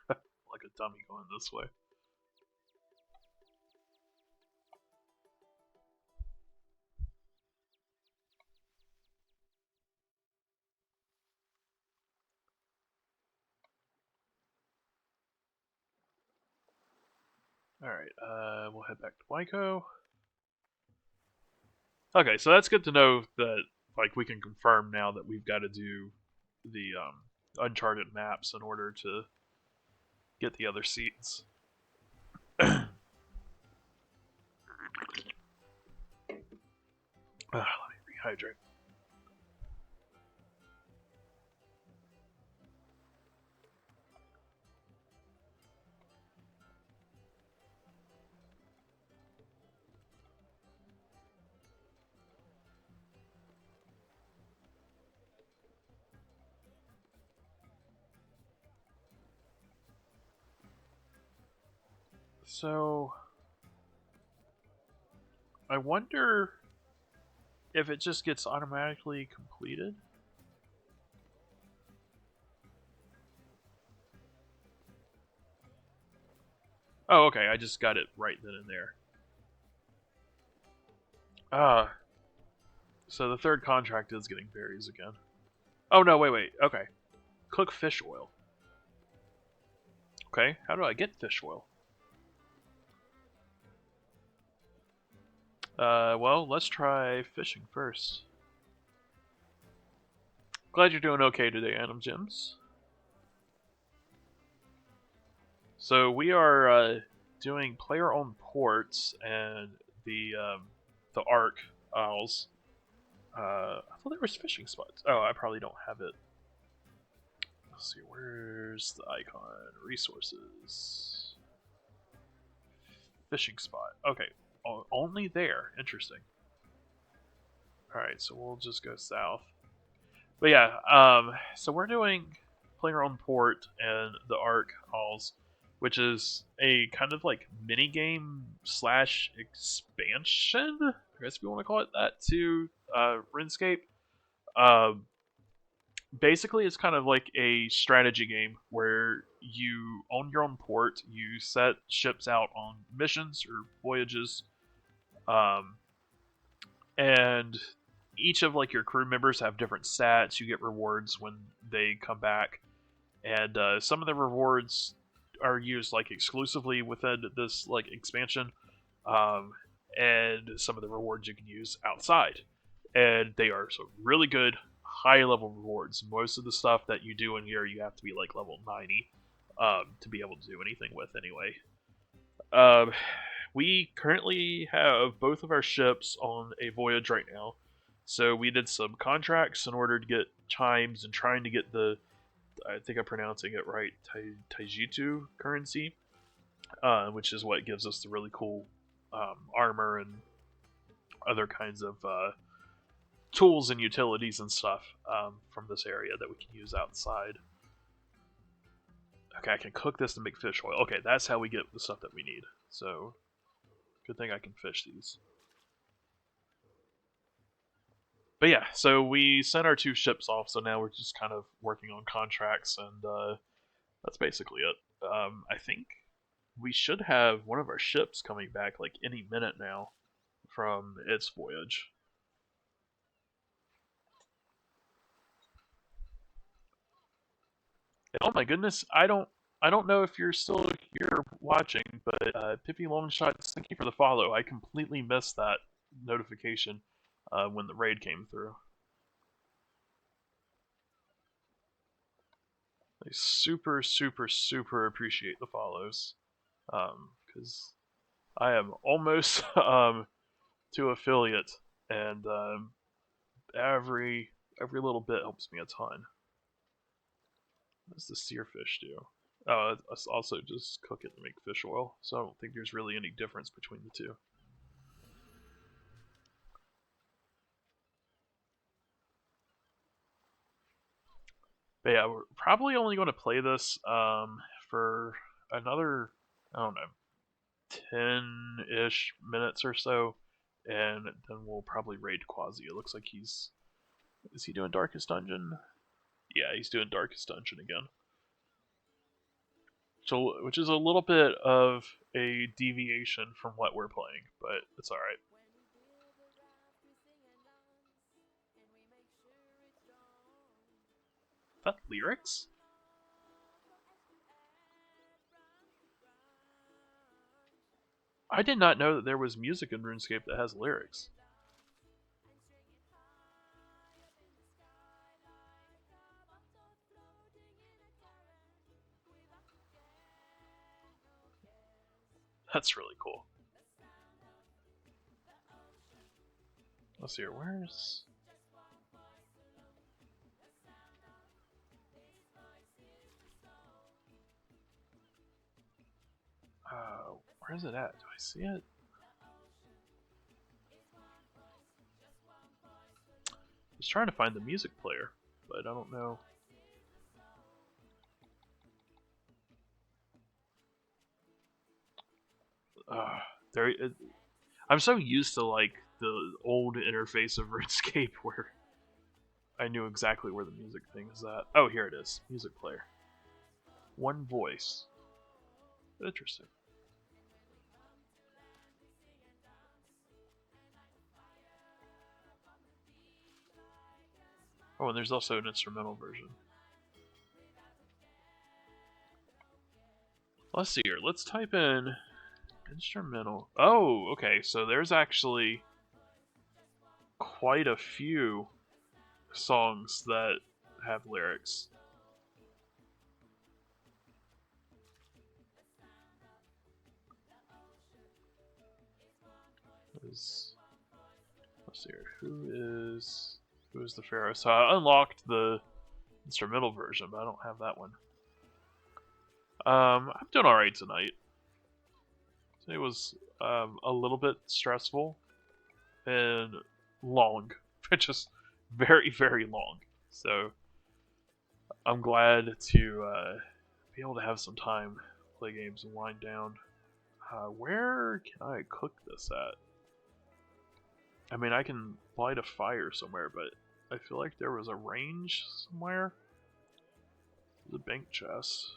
Like a dummy going this way. Alright, we'll head back to Waiko. Okay, so that's good to know that like we can confirm now that we've got to do the Uncharted maps in order to get the other seats. Let me rehydrate. So I wonder if it just gets automatically completed. Oh, okay, I just got it right then and there. So the third contract is getting berries again. Oh no, wait, okay. Cook fish oil. Okay, how do I get fish oil? Well, let's try fishing first. Glad you're doing okay today, Adam Jims. So we are doing player-owned ports and the Ark Isles. I thought there was fishing spots. Oh, I probably don't have it. Let's see, where's the icon? Resources. Fishing spot. Okay, only there. Interesting. Alright, so we'll just go south. But yeah, so we're doing player-owned port and the Ark Halls, which is a kind of like mini game slash expansion, I guess if you want to call it that, to RuneScape. Um, Basically, it's kind of like a strategy game where you own your own port, you set ships out on missions or voyages, um, and each of like your crew members have different stats. You get rewards when they come back, and some of the rewards are used like exclusively within this like expansion, um, and some of the rewards you can use outside, and they are so really good high level rewards. Most of the stuff that you do in here, you have to be like level 90 to be able to do anything with anyway. Um, we currently have both of our ships on a voyage right now. So we did some contracts in order to get chimes and trying to get the, I think I'm pronouncing it right, Taijitu currency, which is what gives us the really cool armor and other kinds of tools and utilities and stuff from this area that we can use outside. Okay, I can cook this to make fish oil. Okay, that's how we get the stuff that we need. So, good thing I can fish these. But yeah, so we sent our two ships off, so now we're just kind of working on contracts, and that's basically it. I think we should have one of our ships coming back like any minute now from its voyage. And oh my goodness, I don't know if you're still here watching, but Pippi Longshots, thank you for the follow. I completely missed that notification when the raid came through. I super, super, super appreciate the follows because I am almost to affiliate, and every little bit helps me a ton. What does the searfish do? Oh, it's also just cook it and make fish oil. So I don't think there's really any difference between the two. But yeah, we're probably only going to play this for another, I don't know, 10-ish minutes or so, and then we'll probably raid Quasi. It looks like is he doing Darkest Dungeon? Yeah, he's doing Darkest Dungeon again. So, which is a little bit of a deviation from what we're playing, but it's alright. Is that lyrics? I did not know that there was music in RuneScape that has lyrics. That's really cool. Let's see here. Where's... where is it at? Do I see it? I was trying to find the music player, but I don't know. I'm so used to like the old interface of RuneScape where I knew exactly where the music thing is at. Oh, here it is. Music player. One voice. Interesting. Oh, and there's also an instrumental version. Let's see here. Let's type in instrumental. Oh, okay. So there's actually quite a few songs that have lyrics. Let's see here. Who is the Pharaoh? So I unlocked the instrumental version, but I don't have that one. I'm doing alright tonight. It was a little bit stressful and long. Just very, very long. So I'm glad to be able to have some time, play games, and wind down. Where can I cook this at? I mean, I can light a fire somewhere, but I feel like there was a range somewhere. The bank chest.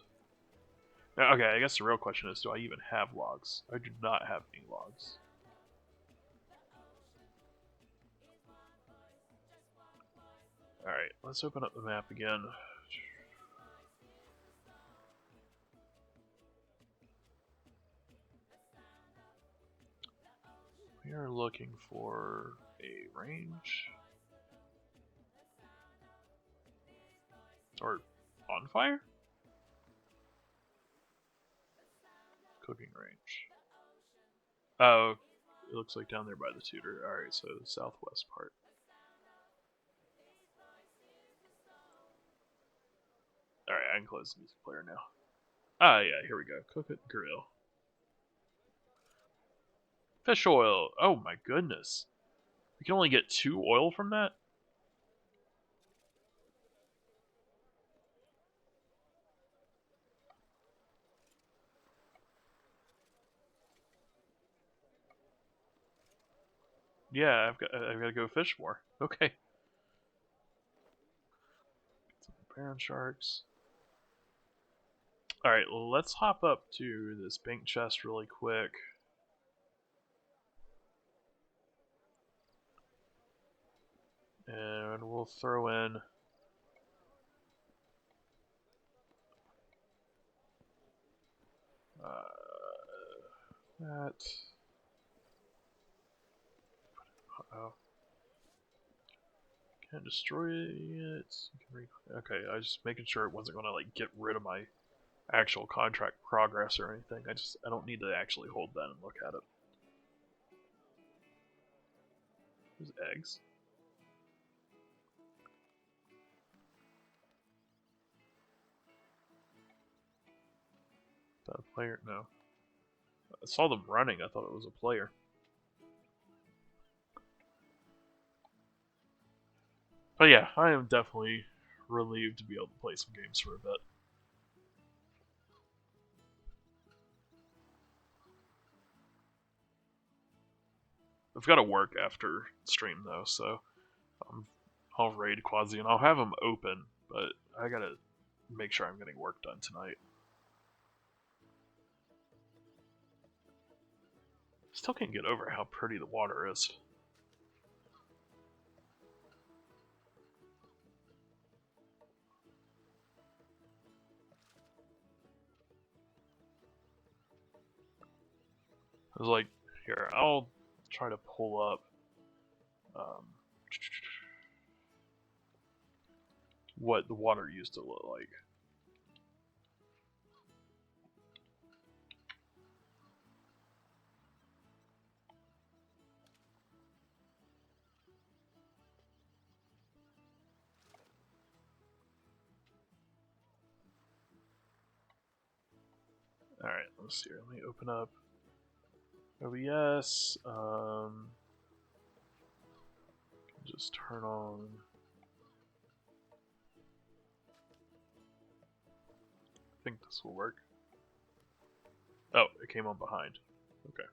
Now, okay, I guess the real question is, do I even have logs? I do not have any logs. Alright, let's open up the map again. We are looking for a range. Or bonfire? Cooking range. Oh, it looks like down there by the tutor. Alright, so the southwest part. Alright, I can close the music player now. Ah, yeah, here we go. Cook it, grill. Fish oil. Oh my goodness. We can only get 2 oil from that? Yeah, I've got to go fish more. Okay. Some parent sharks. Alright, well, let's hop up to this bank chest really quick. And we'll throw in that. Uh-oh. Can't destroy it. Okay, I was just making sure it wasn't going to like get rid of my actual contract progress or anything. I don't need to actually hold that and look at it. There's eggs. Is that a player? No. I saw them running. I thought it was a player. But yeah, I am definitely relieved to be able to play some games for a bit. I've got to work after stream though, so I'll raid Quasi and I'll have him open, but I gotta make sure I'm getting work done tonight. Still can't get over how pretty the water is. I was like, here, I'll try to pull up what the water used to look like. Alright, let's see here. Let me open up OBS. Just turn on. I think this will work. Oh, it came on behind. Okay.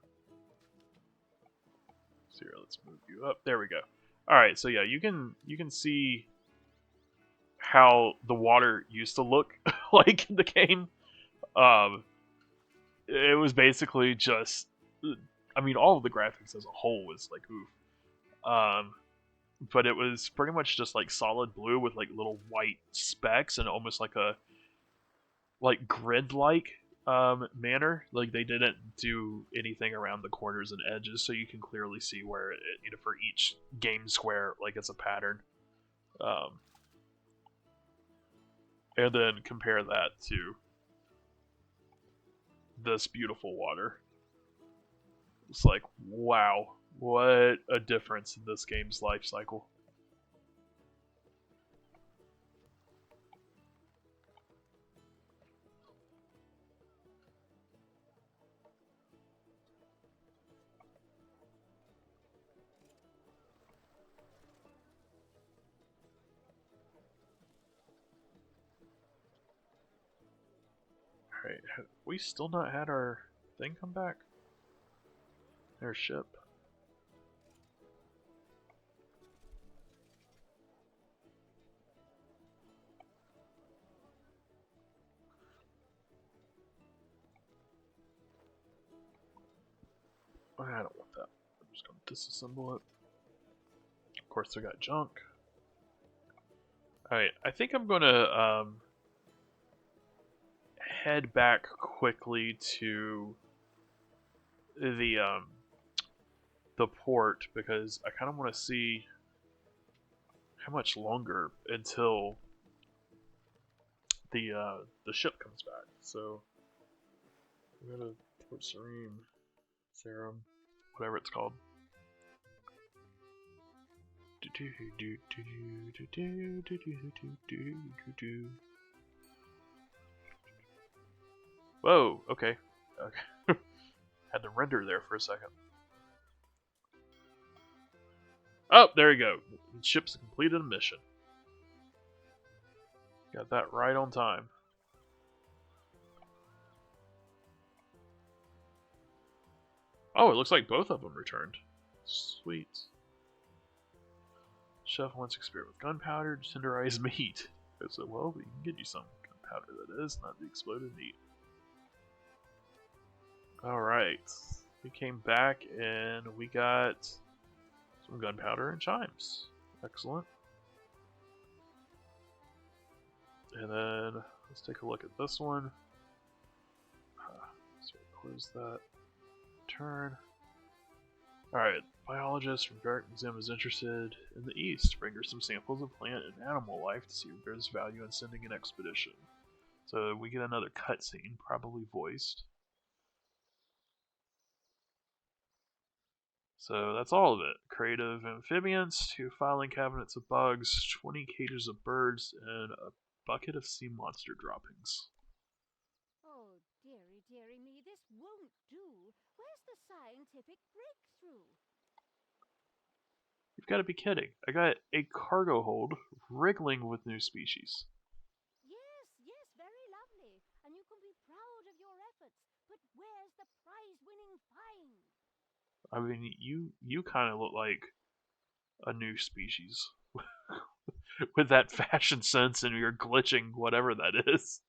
So here, let's move you up. There we go. Alright, so yeah, you can see how the water used to look like in the game. It was basically just, I mean, all of the graphics as a whole was like oof. But it was pretty much just like solid blue with like little white specks and almost like a grid-like manner. Like they didn't do anything around the corners and edges, so you can clearly see where for each game square, like it's a pattern. And then compare that to this beautiful water. It's like, wow, what a difference in this game's life cycle. Alright, have we still not had our thing come back? Our ship. I don't want that. I'm just going to disassemble it. Of course, I got junk. Alright, I think I'm going to head back quickly to the port because I kind of want to see how much longer until the ship comes back. So we go to Port Serum, whatever it's called. Whoa, okay. Had to render there for a second. Oh, there you go. The ship's completed a mission. Got that right on time. Oh, it looks like both of them returned. Sweet. Chef wants to experiment with gunpowder to tenderize meat. I said, well, we can get you some gunpowder, that is, not the exploded meat. Alright. We came back and we got some gunpowder and chimes. Excellent. And then let's take a look at this one. So close that. Turn. Alright, biologist from Dark Museum is interested in the east. Bring her some samples of plant and animal life to see if there's value in sending an expedition. So we get another cutscene, probably voiced. So that's all of it. Creative amphibians, 2 filing cabinets of bugs, 20 cages of birds, and a bucket of sea monster droppings. Oh, dearie me, this won't do. Where's the scientific breakthrough? You've got to be kidding. I got a cargo hold wriggling with new species. Yes, very lovely. And you can be proud of your efforts. But where's the prize-winning find? I mean, you kind of look like a new species with that fashion sense and your glitching, whatever that is.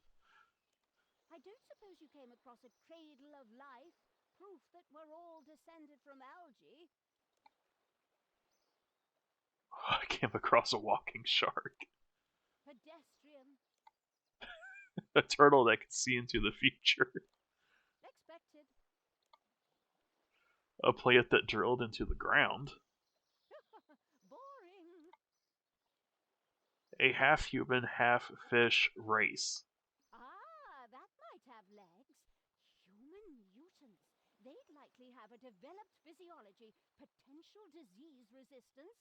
I don't suppose you came across a cradle of life, proof that we're all descended from algae. I came across a walking shark, Pedestrian. a turtle that can see into the future, Expected. a plant that drilled into the ground, Boring. a half-human, half-fish race. Ah, that might have legs. Human mutants. They'd likely have a developed physiology, potential disease resistance.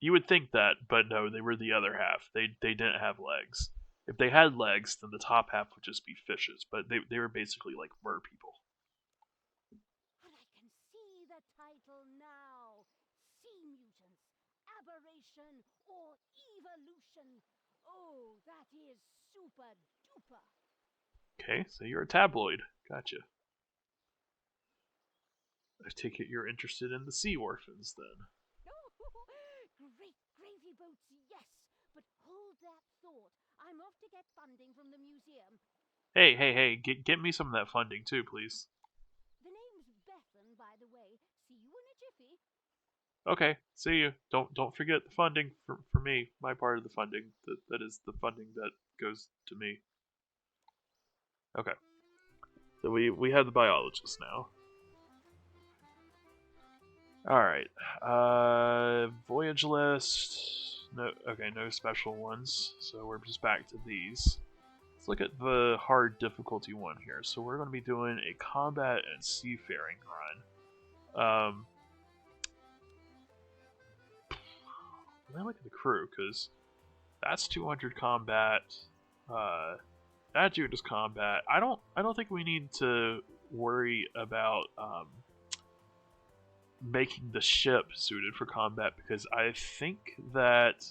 You would think that, but no, they were the other half. They didn't have legs. If they had legs, then the top half would just be fishes, but they were basically like mer people. But I can see the title now. Sea mutants, aberration, or evolution. Oh, that is super duper. Okay, so you're a tabloid. Gotcha. I take it you're interested in the sea orphans then. Great gravy boats, yes. But hold that thought. I'm off to get funding from the museum. Hey, get me some of that funding too, please. The name's Bethan, by the way. See you in a jiffy. Okay, see you. Don't forget the funding for me. My part of the funding. That is the funding that goes to me. Okay. So we have the biologist now. Alright. Voyage list. No, okay, no special ones. So we're just back to these. Let's look at the hard difficulty one here. So we're going to be doing a combat and seafaring run. I look at the crew because that's 200 combat. That dude is combat. I don't think we need to worry about making the ship suited for combat because I think that.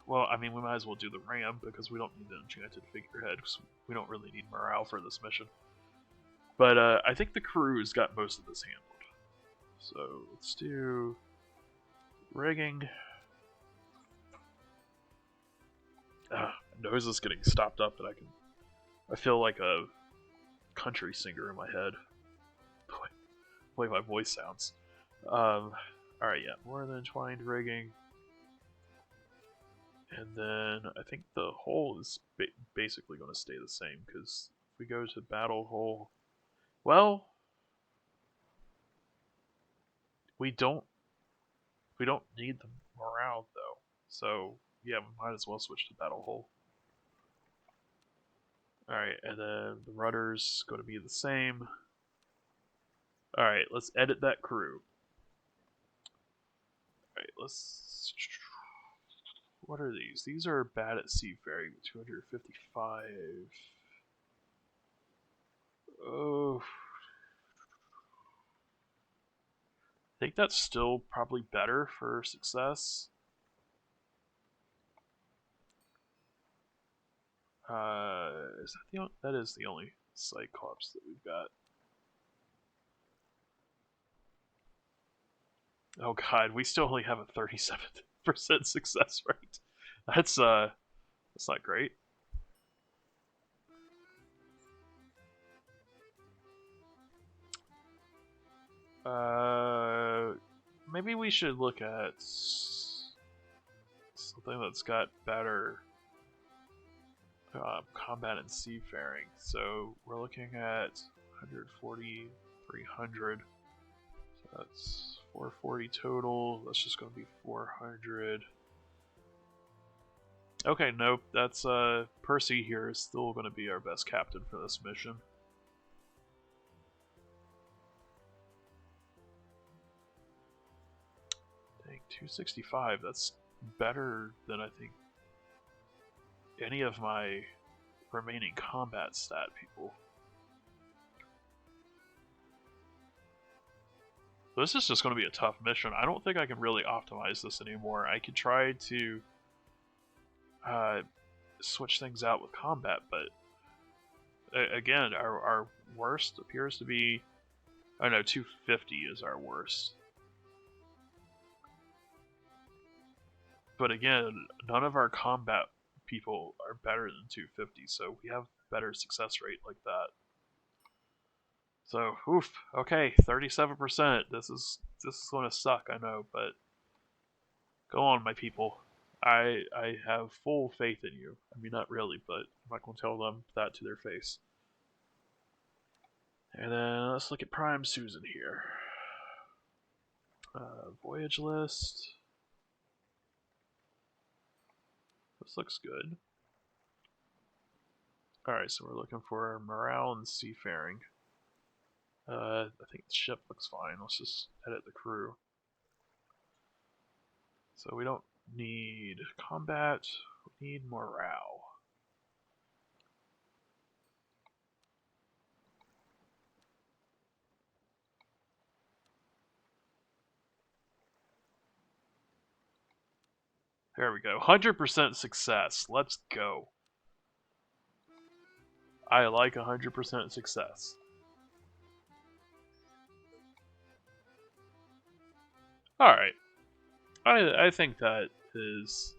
Well, I mean, we might as well do the ram because we don't need an enchanted figurehead because we don't really need morale for this mission. But I think the crew's got most of this handled. So let's do rigging. My nose is getting stopped up that I feel like a country singer in my head. The way my voice sounds. Alright, yeah, more than entwined rigging. And then I think the hull is basically going to stay the same because if we go to battle hull, well, we don't need the morale though. So yeah, we might as well switch to battle hull. Alright, and then the rudder's going to be the same. Alright, let's edit that crew. Alright, let's... What are these? These are bad at seafaring. 255. Oh. I think that's still probably better for success. Is that the only, that is the only Cyclops that we've got. Oh god, we still only have a 37% success rate. That's not great. Maybe we should look at something that's got better combat and seafaring. So we're looking at 140, 300. So that's 440 total. That's just going to be 400. Okay, nope. That's Percy here is still going to be our best captain for this mission. Dang, 265. That's better than I think any of my remaining combat stat people. This is just going to be a tough mission. I don't think I can really optimize this anymore. I could try to switch things out with combat, but again, our worst appears to be Oh no, 250 is our worst. But again, none of our combat people are better than 250, so we have better success rate like that. So, oof. Okay, 37%. This is going to suck, I know, but go on, my people. I have full faith in you. I mean, not really, but I'm not going to tell them that to their face. And then let's look at Prime Susan here. Voyage list. This looks good. Alright, so we're looking for morale and seafaring. I think the ship looks fine. Let's just edit the crew. So we don't need combat, we need morale. There we go. 100% success. Let's go. I like 100% success. Alright. I think that is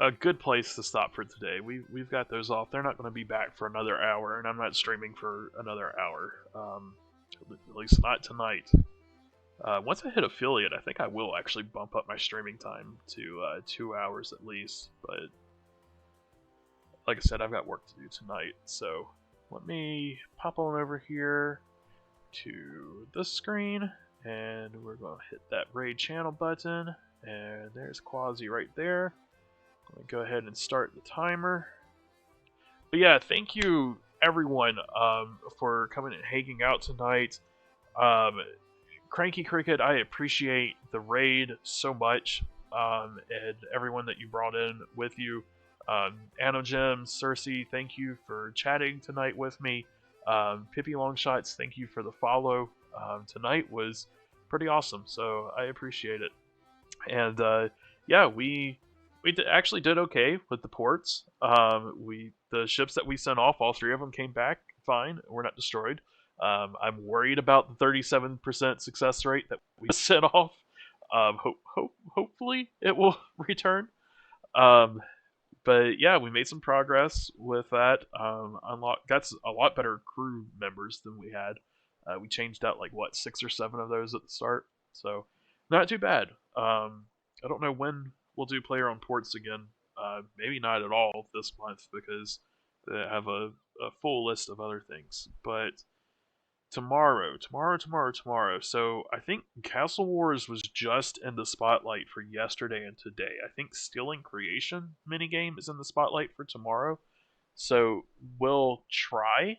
a good place to stop for today. We've got those off. They're not going to be back for another hour, and I'm not streaming for another hour. At least not tonight. Once I hit affiliate, I think I will actually bump up my streaming time to 2 hours at least. But like I said, I've got work to do tonight. So let me pop on over here to this screen, and we're going to hit that raid channel button. And there's Quasi right there. I'm going to go ahead and start the timer. But yeah, thank you everyone for coming and hanging out tonight. Cranky Cricket, I appreciate the raid so much, and everyone that you brought in with you. Anogem, Cersei, thank you for chatting tonight with me. Pippi Longshots, thank you for the follow. Tonight was pretty awesome, so I appreciate it. And yeah, we actually did okay with the ports. The ships that we sent off, all 3 of them came back fine. We're not destroyed. I'm worried about the 37% success rate that we sent off. Hopefully it will return. But yeah, we made some progress with that. Got a lot better crew members than we had. We changed out like what 6 or 7 of those at the start, so not too bad. I don't know when we'll do player on ports again. Maybe not at all this month because they have a full list of other things. But tomorrow. So I think Castle Wars was just in the spotlight for yesterday and today. I think Stealing Creation minigame is in the spotlight for tomorrow. So we'll try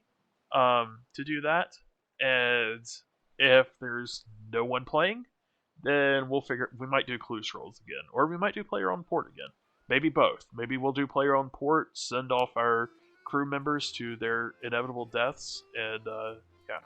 to do that. And if there's no one playing, then we might do clue scrolls again. Or we might do player on port again. Maybe both. Maybe we'll do player on port, send off our crew members to their inevitable deaths, and yeah.